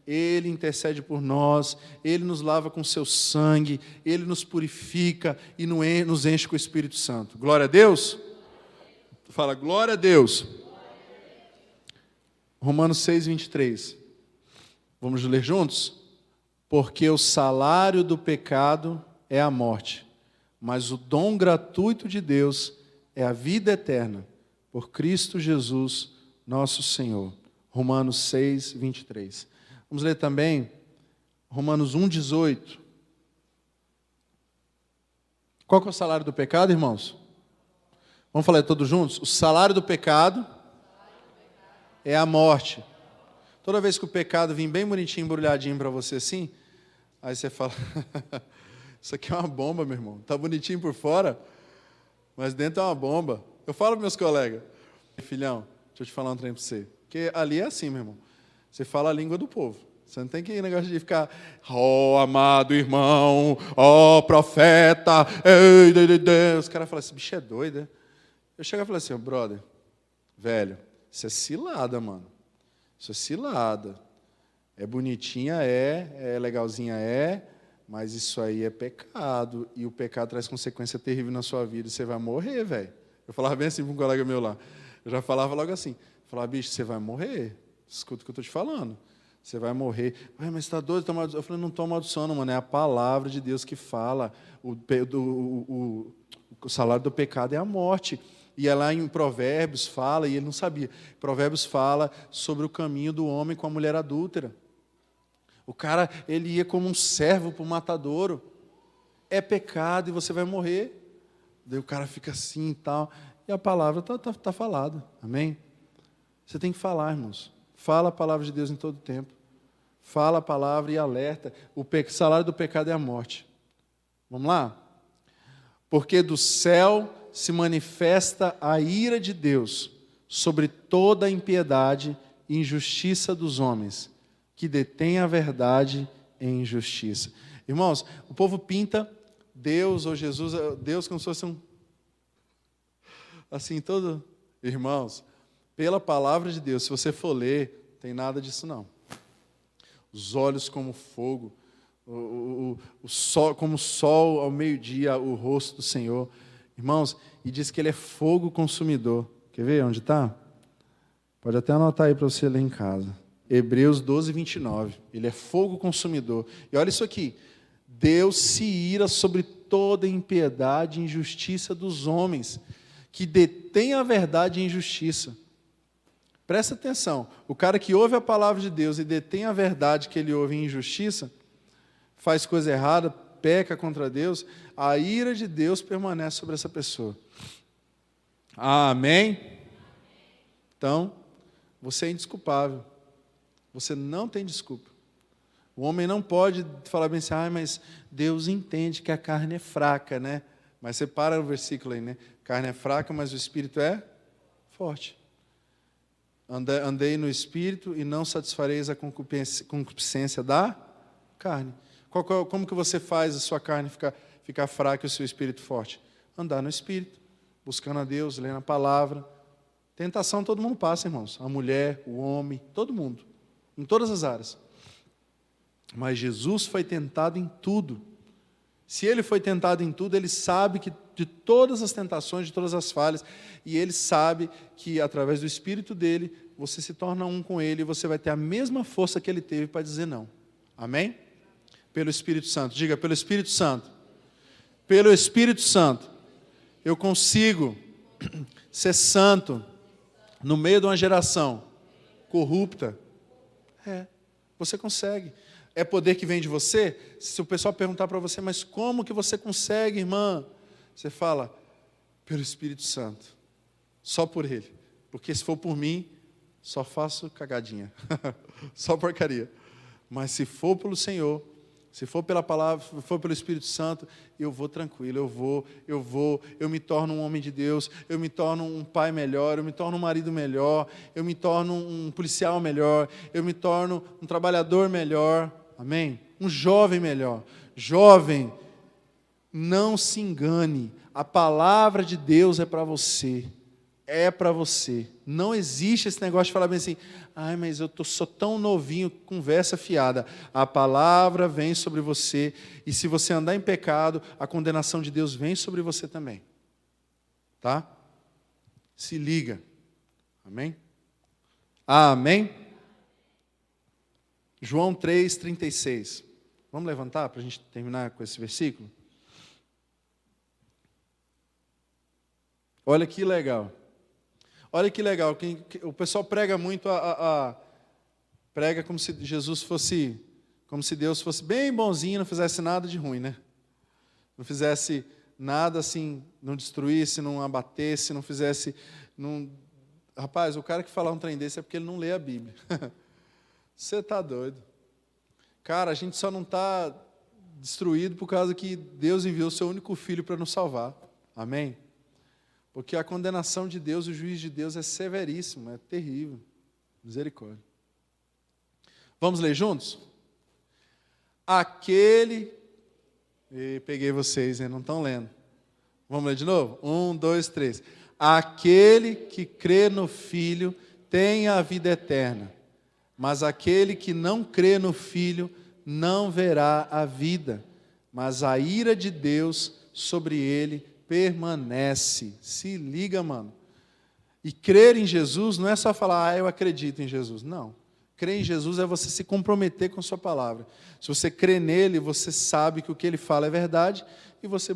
Ele intercede por nós, Ele nos lava com seu sangue, Ele nos purifica e nos enche com o Espírito Santo. Glória a Deus? Fala, glória a Deus. Romanos 6, 23. Vamos ler juntos? Porque o salário do pecado é a morte, mas o dom gratuito de Deus é a vida eterna, por Cristo Jesus, nosso Senhor. Romanos 6, 23. Vamos ler também Romanos 1,18. Qual que é o salário do pecado, irmãos? Vamos falar todos juntos? O salário do pecado é a morte. Toda vez que o pecado vir bem bonitinho, embrulhadinho para você assim, aí você fala, isso aqui é uma bomba, meu irmão. Está bonitinho por fora, mas dentro é uma bomba. Eu falo para meus colegas, filhão, deixa eu te falar um trem para você. Porque ali é assim, meu irmão. Você fala a língua do povo. Você não tem que negócio de ficar, amado irmão, profeta, ei. Os caras falam, esse bicho é doido, né? Eu chego e falo assim, brother, velho, isso é cilada, mano. Isso é cilada. É bonitinha, é legalzinha, mas isso aí é pecado. E o pecado traz consequência terrível na sua vida. Você vai morrer, velho. Eu falava bem assim para um colega meu lá. Eu já falava logo assim. Eu falava, bicho, você vai morrer. Escuta o que eu estou te falando. Você vai morrer. Mas você está doido? Eu falei, não estou amaldiçoando, mano. É a palavra de Deus que fala. O salário do pecado é a morte. E é lá em Provérbios fala, e ele não sabia. Provérbios fala sobre o caminho do homem com a mulher adúltera. O cara, ele ia como um servo para o matadouro. É pecado e você vai morrer. Daí o cara fica assim e tal. E a palavra está falada. Amém? Você tem que falar, irmãos. Fala a palavra de Deus em todo tempo. Fala a palavra e alerta. O salário do pecado é a morte. Vamos lá? Porque do céu se manifesta a ira de Deus sobre toda a impiedade e injustiça dos homens, que detêm a verdade em injustiça. Irmãos, o povo pinta Deus ou Jesus, Deus como se fosse um... Assim, todo... Irmãos, pela palavra de Deus, se você for ler, tem nada disso não. Os olhos como fogo, o sol, como o sol ao meio-dia, o rosto do Senhor. Irmãos, e diz que ele é fogo consumidor. Quer ver onde está? Pode até anotar aí para você ler em casa. Hebreus 12, 29. Ele é fogo consumidor. E olha isso aqui. Deus se ira sobre toda impiedade e injustiça dos homens, que detêm a verdade e injustiça. Presta atenção. O cara que ouve a palavra de Deus e detém a verdade que ele ouve em injustiça, faz coisa errada, peca contra Deus, a ira de Deus permanece sobre essa pessoa. Amém? Então, você é indesculpável. Você não tem desculpa. O homem não pode falar bem assim, mas Deus entende que a carne é fraca, né? Mas você para no versículo aí, né? Carne é fraca, mas o espírito é forte. Andei no espírito e não satisfareis a concupiscência da carne. Como que você faz a sua carne ficar fraca e o seu espírito forte? Andar no espírito, buscando a Deus, lendo a palavra. Tentação todo mundo passa, irmãos. A mulher, o homem, todo mundo. Em todas as áreas. Mas Jesus foi tentado em tudo. Se ele foi tentado em tudo, ele sabe que de todas as tentações, de todas as falhas, e ele sabe que através do Espírito dele, você se torna um com ele e você vai ter a mesma força que ele teve para dizer não. Amém? Pelo Espírito Santo. Diga, pelo Espírito Santo. Pelo Espírito Santo, eu consigo ser santo no meio de uma geração corrupta. Você consegue. É poder que vem de você? Se o pessoal perguntar para você, mas como que você consegue, irmã? Você fala, pelo Espírito Santo. Só por Ele. Porque se for por mim, só faço cagadinha. Só porcaria. Mas se for pelo Senhor, se for pela palavra, se for pelo Espírito Santo, eu vou tranquilo, eu me torno um homem de Deus, eu me torno um pai melhor, eu me torno um marido melhor, eu me torno um policial melhor, eu me torno um trabalhador melhor, amém? Um jovem melhor. Jovem, não se engane, a palavra de Deus é para você. É para você. Não existe esse negócio de falar bem assim, mas eu sou tão novinho, conversa fiada. A palavra vem sobre você, e se você andar em pecado, a condenação de Deus vem sobre você também. Tá? Se liga. Amém? Amém? João 3,36. Vamos levantar para a gente terminar com esse versículo? Olha que legal. Olha que legal, o pessoal prega muito, prega como se Jesus fosse, Como se Deus fosse bem bonzinho e não fizesse nada de ruim, né? Não fizesse nada assim, não destruísse, não abatesse, não fizesse... Rapaz, o cara que falar um trem desse é porque ele não lê a Bíblia. Você está doido. Cara, a gente só não está destruído por causa que Deus enviou o seu único filho para nos salvar. Amém? Porque a condenação de Deus, o juízo de Deus é severíssimo, é terrível. Misericórdia. Vamos ler juntos? Aquele... peguei vocês, hein? Não estão lendo. Vamos ler de novo? 1, 2, 3. Aquele que crê no Filho tem a vida eterna, mas aquele que não crê no Filho não verá a vida, mas a ira de Deus sobre ele permanece. Se liga, mano. E crer em Jesus não é só falar, eu acredito em Jesus. Não. Crer em Jesus é você se comprometer com a sua palavra. Se você crê nele, você sabe que o que ele fala é verdade, e você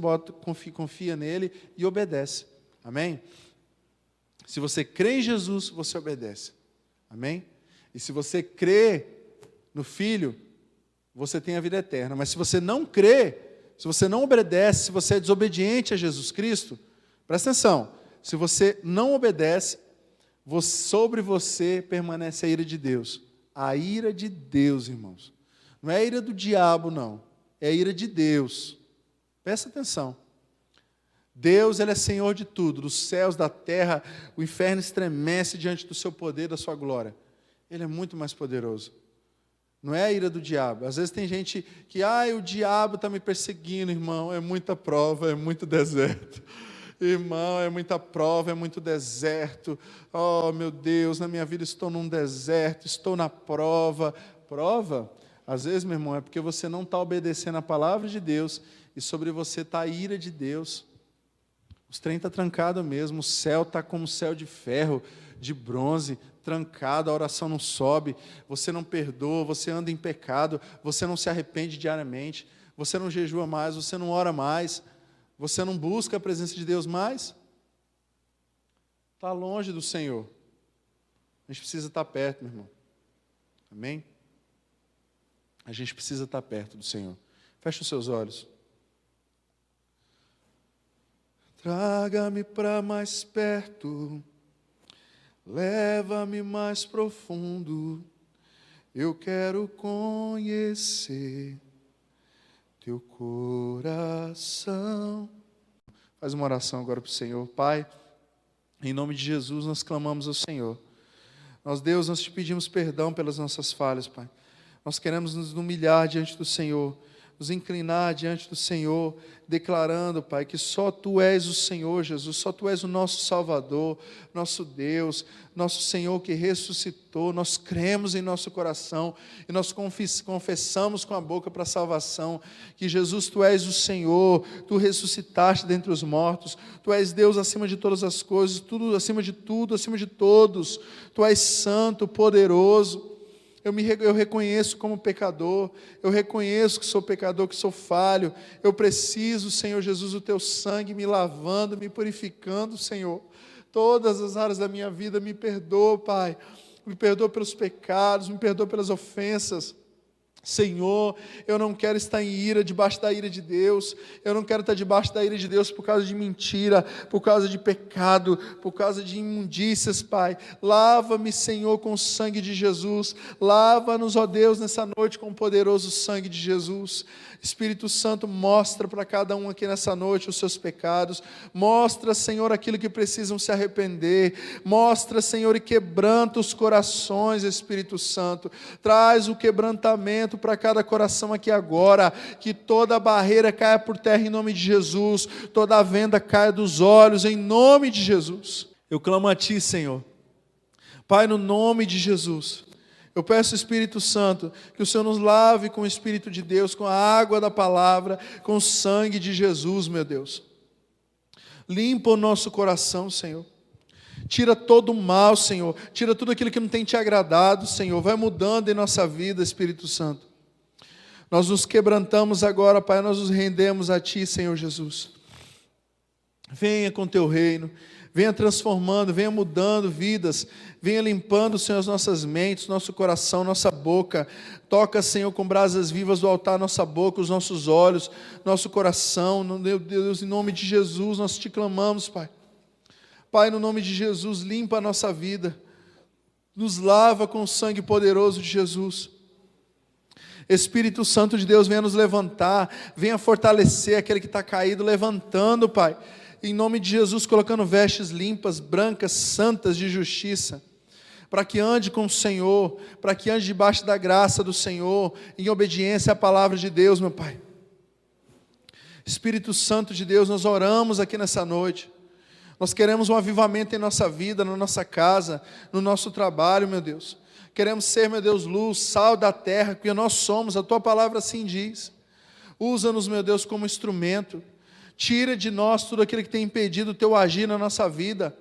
confia nele e obedece. Amém? Se você crê em Jesus, você obedece. Amém? E se você crê no Filho, você tem a vida eterna. Mas se você não crê, se você não obedece, se você é desobediente a Jesus Cristo, presta atenção, se você não obedece, sobre você permanece a ira de Deus. A ira de Deus, irmãos. Não é a ira do diabo, não. É a ira de Deus. Presta atenção. Deus, ele é Senhor de tudo, dos céus, da terra, o inferno estremece diante do seu poder, da sua glória. Ele é muito mais poderoso. Não é a ira do diabo. Às vezes tem gente que, o diabo está me perseguindo, irmão, é muita prova, é muito deserto. Irmão, é muita prova, é muito deserto. Oh, meu Deus, na minha vida estou num deserto, estou na prova. Prova? Às vezes, meu irmão, é porque você não está obedecendo a palavra de Deus e sobre você está a ira de Deus. Os trem está trancado mesmo, o céu está como céu de ferro, de bronze, trancado, a oração não sobe, você não perdoa, você anda em pecado, você não se arrepende diariamente, você não jejua mais, você não ora mais, você não busca a presença de Deus mais. Está longe do Senhor. A gente precisa estar perto, meu irmão. Amém? A gente precisa estar perto do Senhor. Feche os seus olhos. Traga-me para mais perto, leva-me mais profundo, eu quero conhecer teu coração. Faz uma oração agora para o Senhor. Pai, em nome de Jesus nós clamamos ao Senhor. Deus, nós te pedimos perdão pelas nossas falhas, Pai. Nós queremos nos humilhar diante do Senhor, nos inclinar diante do Senhor, declarando, Pai, que só Tu és o Senhor, Jesus, só Tu és o nosso Salvador, nosso Deus, nosso Senhor que ressuscitou. Nós cremos em nosso coração e nós confessamos com a boca para a salvação que Jesus, Tu és o Senhor, Tu ressuscitaste dentre os mortos, Tu és Deus acima de todas as coisas, tudo acima de tudo, acima de todos. Tu és santo, poderoso. Eu reconheço como pecador, eu reconheço que sou pecador, que sou falho, eu preciso, Senhor Jesus, do Teu sangue me lavando, me purificando, Senhor, todas as áreas da minha vida. Me perdoa, Pai, me perdoa pelos pecados, me perdoa pelas ofensas. Senhor, eu não quero estar em ira, debaixo da ira de Deus, eu não quero estar debaixo da ira de Deus por causa de mentira, por causa de pecado, por causa de imundícias, Pai. Lava-me, Senhor, com o sangue de Jesus, lava-nos, ó Deus, nessa noite com o poderoso sangue de Jesus. Espírito Santo, mostra para cada um aqui nessa noite os seus pecados, mostra, Senhor, aquilo que precisam se arrepender, mostra, Senhor, e quebranta os corações, Espírito Santo, traz o quebrantamento para cada coração aqui agora, que toda barreira caia por terra em nome de Jesus, toda venda caia dos olhos em nome de Jesus. Eu clamo a Ti, Senhor, Pai, no nome de Jesus. Eu peço, Espírito Santo, que o Senhor nos lave com o Espírito de Deus, com a água da palavra, com o sangue de Jesus, meu Deus. Limpa o nosso coração, Senhor. Tira todo o mal, Senhor. Tira tudo aquilo que não tem Te agradado, Senhor. Vai mudando em nossa vida, Espírito Santo. Nós nos quebrantamos agora, Pai, nós nos rendemos a Ti, Senhor Jesus. Venha com Teu reino. venha transformando, venha mudando vidas, venha limpando, Senhor, as nossas mentes, nosso coração, nossa boca. Toca, Senhor, com brasas vivas do altar, nossa boca, os nossos olhos, nosso coração. Meu Deus, em nome de Jesus, nós te clamamos, Pai. Pai, no nome de Jesus, limpa a nossa vida, nos lava com o sangue poderoso de Jesus. Espírito Santo de Deus, venha nos levantar, venha fortalecer aquele que está caído, levantando, Pai, em nome de Jesus, colocando vestes limpas, brancas, santas de justiça, para que ande com o Senhor, para que ande debaixo da graça do Senhor, em obediência à palavra de Deus, meu Pai. Espírito Santo de Deus, nós oramos aqui nessa noite, nós queremos um avivamento em nossa vida, na nossa casa, no nosso trabalho, meu Deus. Queremos ser, meu Deus, luz, sal da terra, que nós somos, a Tua palavra assim diz. Usa-nos, meu Deus, como instrumento. Tira de nós tudo aquilo que tem impedido o Teu agir na nossa vida.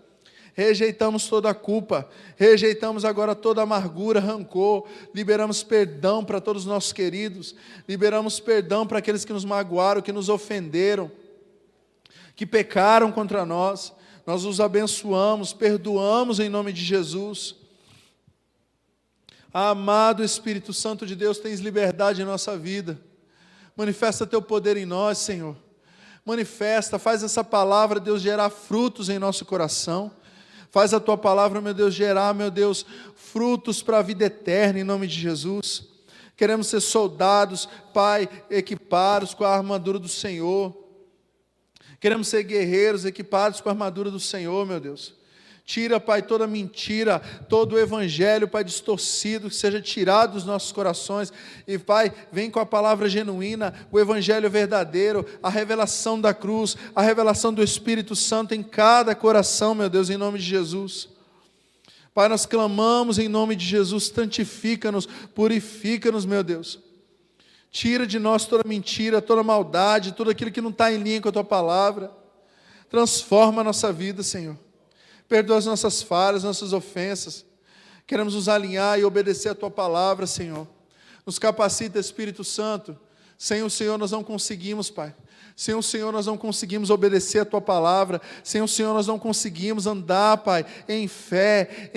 Rejeitamos toda a culpa, rejeitamos agora toda a amargura, rancor, liberamos perdão para todos os nossos queridos, liberamos perdão para aqueles que nos magoaram, que nos ofenderam, que pecaram contra nós. Nós os abençoamos, perdoamos em nome de Jesus. Amado Espírito Santo de Deus, tens liberdade em nossa vida. Manifesta Teu poder em nós, Senhor. Manifesta, faz essa palavra, Deus, gerar frutos em nosso coração. Faz a Tua palavra, meu Deus, gerar, meu Deus, frutos para a vida eterna, em nome de Jesus. Queremos ser soldados, Pai, equipados com a armadura do Senhor. Queremos ser guerreiros, equipados com a armadura do Senhor, meu Deus. Tira, Pai, toda mentira, todo o evangelho, Pai, distorcido, que seja tirado dos nossos corações. E, Pai, vem com a palavra genuína, o evangelho verdadeiro, a revelação da cruz, a revelação do Espírito Santo em cada coração, meu Deus, em nome de Jesus. Pai, nós clamamos em nome de Jesus, santifica-nos, purifica-nos, meu Deus. Tira de nós toda mentira, toda maldade, tudo aquilo que não está em linha com a Tua palavra. Transforma a nossa vida, Senhor. Perdoa as nossas falhas, nossas ofensas. Queremos nos alinhar e obedecer a Tua palavra, Senhor. Nos capacita, Espírito Santo. Sem o Senhor nós não conseguimos, Pai. Sem o Senhor nós não conseguimos obedecer a Tua palavra. Sem o Senhor nós não conseguimos andar, Pai, em fé,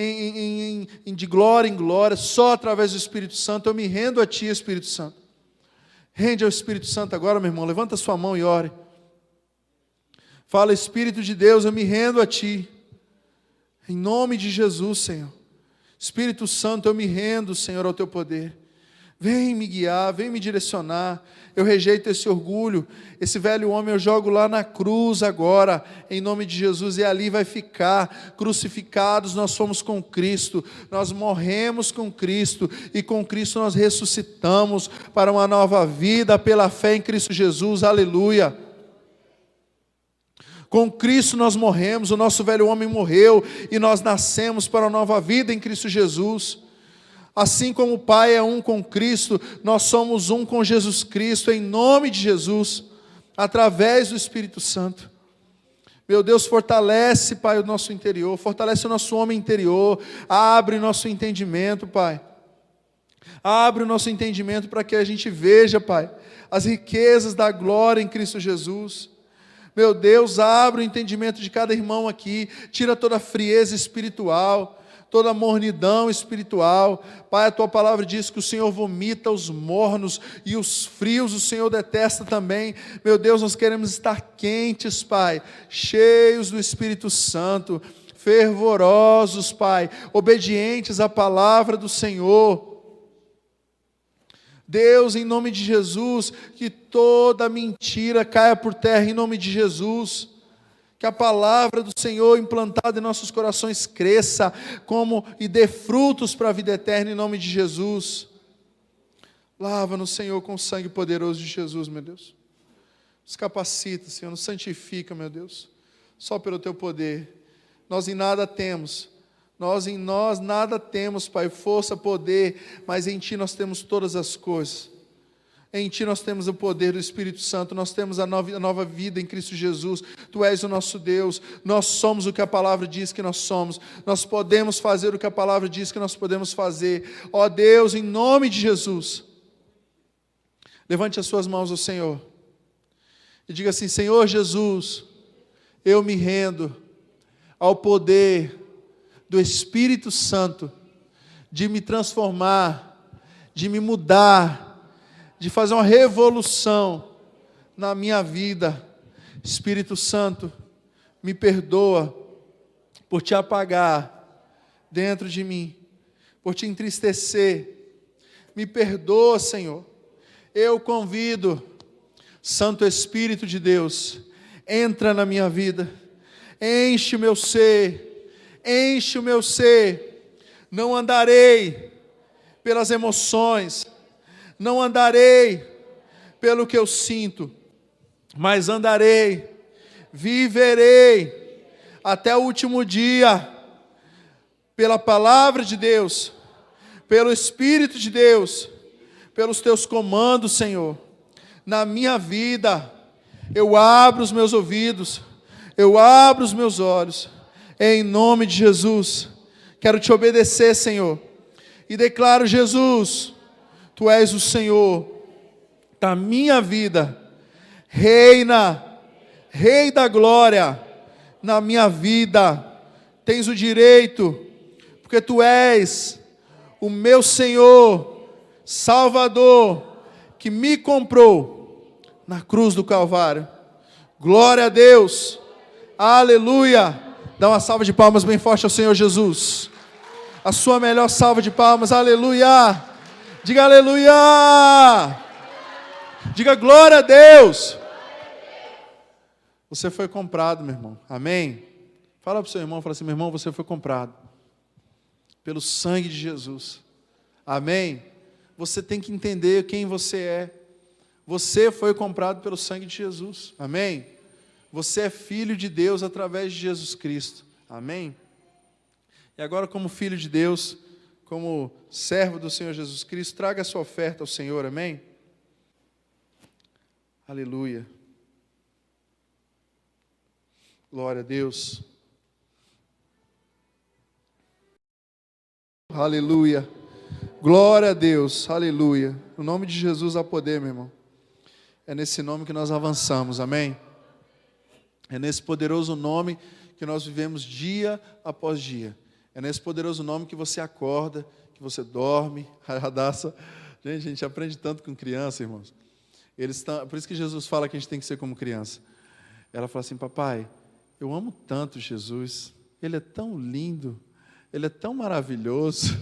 de glória em glória, só através do Espírito Santo. Eu me rendo a Ti, Espírito Santo. Rende ao Espírito Santo agora, meu irmão. Levanta a sua mão e ore. Fala, Espírito de Deus, eu me rendo a Ti. Em nome de Jesus, Senhor. Espírito Santo, eu me rendo, Senhor, ao Teu poder. Vem me guiar, vem me direcionar. Eu rejeito esse orgulho, esse velho homem eu jogo lá na cruz agora, em nome de Jesus, e ali vai ficar. Crucificados nós somos com Cristo, nós morremos com Cristo, e com Cristo nós ressuscitamos para uma nova vida, pela fé em Cristo Jesus, aleluia. Com Cristo nós morremos, o nosso velho homem morreu, e nós nascemos para uma nova vida em Cristo Jesus. Assim como o Pai é um com Cristo, nós somos um com Jesus Cristo, em nome de Jesus, através do Espírito Santo. Meu Deus, fortalece, Pai, o nosso interior, fortalece o nosso homem interior, abre o nosso entendimento, Pai. Abre o nosso entendimento para que a gente veja, Pai, as riquezas da glória em Cristo Jesus. Meu Deus, abre o entendimento de cada irmão aqui, tira toda a frieza espiritual, toda a mornidão espiritual. Pai, a Tua palavra diz que o Senhor vomita os mornos e os frios o Senhor detesta também. Meu Deus, nós queremos estar quentes, Pai, cheios do Espírito Santo, fervorosos, Pai, obedientes à palavra do Senhor. Deus, em nome de Jesus, que toda mentira caia por terra em nome de Jesus. Que a palavra do Senhor implantada em nossos corações cresça e dê frutos para a vida eterna em nome de Jesus. Lava-nos, Senhor, com o sangue poderoso de Jesus, meu Deus. Nos capacita, Senhor, nos santifica, meu Deus. Só pelo Teu poder. Nós em nada temos. Em nós nada temos, Pai, força, poder, mas em Ti nós temos todas as coisas. Em Ti nós temos o poder do Espírito Santo, nós temos a nova vida em Cristo Jesus. Tu és o nosso Deus, nós somos o que a palavra diz que nós somos. Nós podemos fazer o que a palavra diz que nós podemos fazer. Ó Deus, em nome de Jesus, levante as suas mãos ao Senhor e diga assim: Senhor Jesus, eu me rendo ao poder do Espírito Santo de me transformar, de me mudar, de fazer uma revolução na minha vida. Espírito Santo, me perdoa por te apagar dentro de mim, por te entristecer. Me perdoa, Senhor. Eu convido, Santo Espírito de Deus, entra na minha vida, enche o meu ser, enche o meu ser. Não andarei pelas emoções, não andarei pelo que eu sinto, mas andarei, viverei até o último dia, pela palavra de Deus, pelo Espírito de Deus, pelos teus comandos, Senhor. Na minha vida, eu abro os meus ouvidos, eu abro os meus olhos, em nome de Jesus. Quero te obedecer, Senhor, e declaro: Jesus, Tu és o Senhor da minha vida, reina, Rei da glória na minha vida. Tens o direito, porque Tu és o meu Senhor, Salvador, que me comprou na cruz do Calvário. Glória a Deus, aleluia. Dá uma salva de palmas bem forte ao Senhor Jesus. A sua melhor salva de palmas, aleluia. Diga aleluia. Diga glória a Deus. Você foi comprado, meu irmão, amém? Fala para o seu irmão, fala assim: meu irmão, você foi comprado pelo sangue de Jesus, amém? Você tem que entender quem você é. Você foi comprado pelo sangue de Jesus, amém? Você é filho de Deus através de Jesus Cristo, amém? E agora, como filho de Deus, como servo do Senhor Jesus Cristo, traga a sua oferta ao Senhor, amém? Aleluia. Glória a Deus. Aleluia. Glória a Deus, aleluia. No nome de Jesus há poder, meu irmão. É nesse nome que nós avançamos, amém? É nesse poderoso nome que nós vivemos dia após dia. É nesse poderoso nome que você acorda, que você dorme. A Radassa, gente, a gente aprende tanto com criança, irmãos. Por isso que Jesus fala que a gente tem que ser como criança. Ela fala assim: papai, eu amo tanto Jesus, Ele é tão lindo, Ele é tão maravilhoso.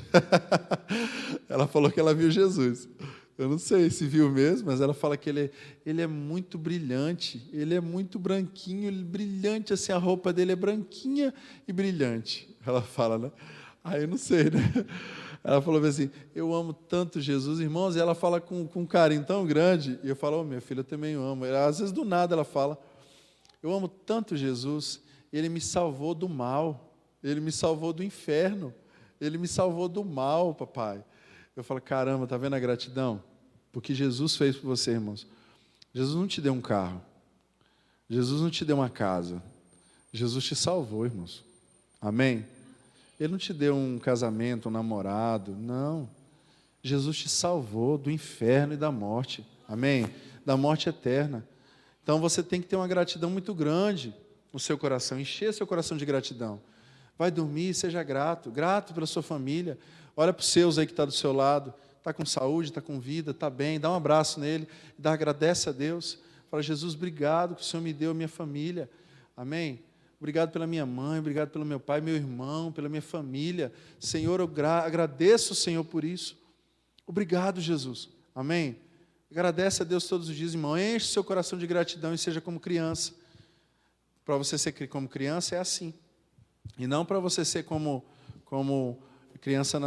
Ela falou que ela viu Jesus. Eu não sei se viu mesmo, mas ela fala que ele é muito brilhante, ele é muito branquinho, brilhante, assim, a roupa dele é branquinha e brilhante. Ela fala, né? Aí eu não sei, né? Ela falou assim: eu amo tanto Jesus, irmãos, e ela fala com um carinho tão grande, e eu falo: oh, minha filha, eu também amo. Às vezes, do nada, ela fala: eu amo tanto Jesus, Ele me salvou do mal, Ele me salvou do inferno, Ele me salvou do mal, papai. Eu falo: caramba, está vendo a gratidão? Porque Jesus fez por você, irmãos. Jesus não te deu um carro, Jesus não te deu uma casa, Jesus te salvou, irmãos. Amém? Ele não te deu um casamento, um namorado, não. Jesus te salvou do inferno e da morte, amém? Da morte eterna. Então você tem que ter uma gratidão muito grande no seu coração, encher seu coração de gratidão. Vai dormir, seja grato, grato pela sua família. Olha para os seus aí que está do seu lado, está com saúde, está com vida, está bem, dá um abraço nele, agradece a Deus. Fala: Jesus, obrigado que o Senhor me deu a minha família, amém? Obrigado pela minha mãe, obrigado pelo meu pai, meu irmão, pela minha família. Senhor, eu agradeço o Senhor por isso. Obrigado, Jesus, amém? Agradece a Deus todos os dias, irmão. Enche seu coração de gratidão e seja como criança. Para você ser como criança é assim. E não para você ser como criança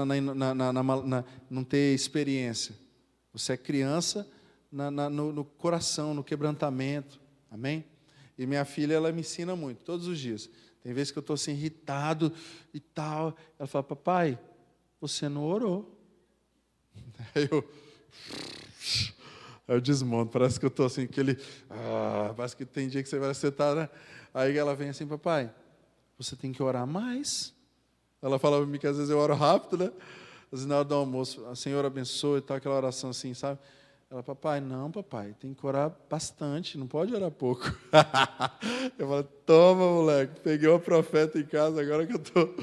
não ter experiência. Você é criança no coração, no quebrantamento. Amém? E minha filha, ela me ensina muito, todos os dias. Tem vezes que eu estou assim, irritado e tal. Ela fala: papai, você não orou. Aí eu desmonto, parece que eu estou assim, parece que tem dia que você vai acertar, né? Aí ela vem assim: papai, você tem que orar mais. Ela fala para mim que às vezes eu oro rápido, né? Às vezes na hora do almoço, a Senhor abençoe e tal, aquela oração assim, sabe? Ela, papai, não, papai, tem que orar bastante, não pode orar pouco. Eu falo, toma, moleque, peguei uma profeta em casa, agora que eu estou...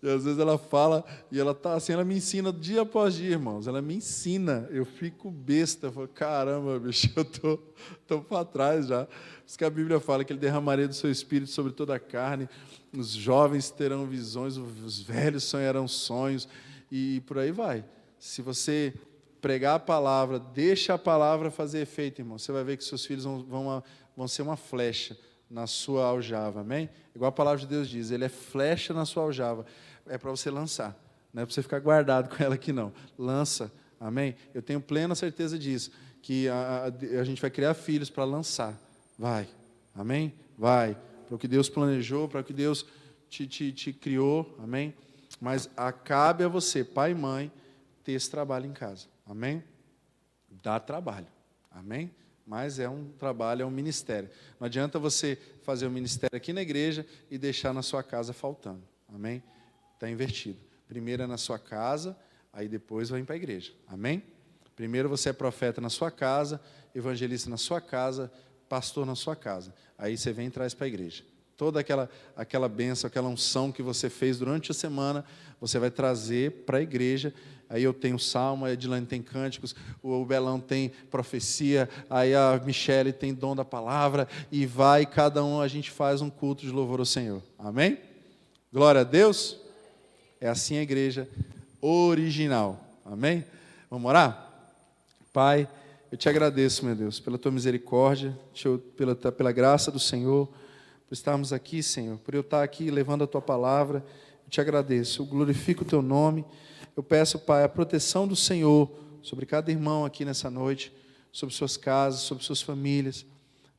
E às vezes ela fala, e ela tá assim, ela me ensina dia após dia, irmãos. Ela me ensina, eu fico besta. Eu falo, caramba, bicho, eu tô para trás já. Por isso que a Bíblia fala que ele derramaria do seu espírito sobre toda a carne. Os jovens terão visões, os velhos sonharão sonhos, e por aí vai. Se você pregar a palavra, deixa a palavra fazer efeito, irmão, você vai ver que seus filhos vão ser uma flecha na sua aljava, amém? Igual a palavra de Deus diz, ele é flecha na sua aljava. É para você lançar, não é para você ficar guardado com ela aqui não. Lança, amém? Eu tenho plena certeza disso, que a gente vai criar filhos para lançar. Vai, amém? Vai, para o que Deus planejou, para o que Deus te criou, amém? Mas cabe a você, pai e mãe, ter esse trabalho em casa, amém? Dá trabalho, amém? Mas é um trabalho, é um ministério. Não adianta você fazer o ministério aqui na igreja e deixar na sua casa faltando, amém? Está invertido. Primeiro é na sua casa, aí depois vai para a igreja. Amém? Primeiro você é profeta na sua casa, evangelista na sua casa, pastor na sua casa. Aí você vem e traz para a igreja. Toda aquela bênção, aquela unção que você fez durante a semana, você vai trazer para a igreja. Aí eu tenho salmo, a Edilane tem cânticos, o Belão tem profecia, aí a Michele tem dom da palavra, e vai, cada um, a gente faz um culto de louvor ao Senhor. Amém? Glória a Deus. É assim a igreja original. Amém? Vamos orar? Pai, eu te agradeço, meu Deus, pela tua misericórdia, pela graça do Senhor, por estarmos aqui, Senhor, por eu estar aqui levando a tua palavra. Eu te agradeço, eu glorifico o teu nome. Eu peço, Pai, a proteção do Senhor sobre cada irmão aqui nessa noite, sobre suas casas, sobre suas famílias.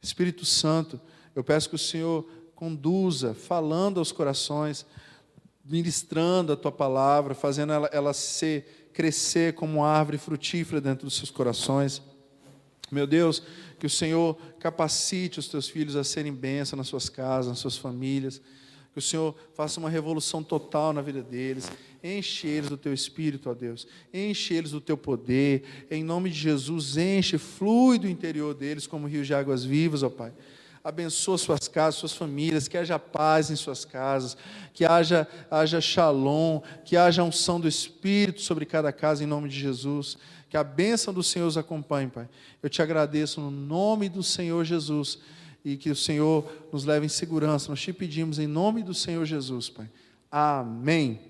Espírito Santo, eu peço que o Senhor conduza, falando aos corações, ministrando a tua palavra, fazendo ela crescer como uma árvore frutífera dentro dos seus corações. Meu Deus, que o Senhor capacite os teus filhos a serem bênção nas suas casas, nas suas famílias. Que o Senhor faça uma revolução total na vida deles. Enche eles do teu Espírito, ó Deus. Enche eles do teu poder. Em nome de Jesus, flui do interior deles como rio de águas vivas, ó Pai. Abençoa suas casas, suas famílias, que haja paz em suas casas, que haja shalom, que haja unção do Espírito sobre cada casa, em nome de Jesus. Que a bênção do Senhor os acompanhe, Pai. Eu te agradeço no nome do Senhor Jesus, e que o Senhor nos leve em segurança. Nós te pedimos em nome do Senhor Jesus, Pai. Amém.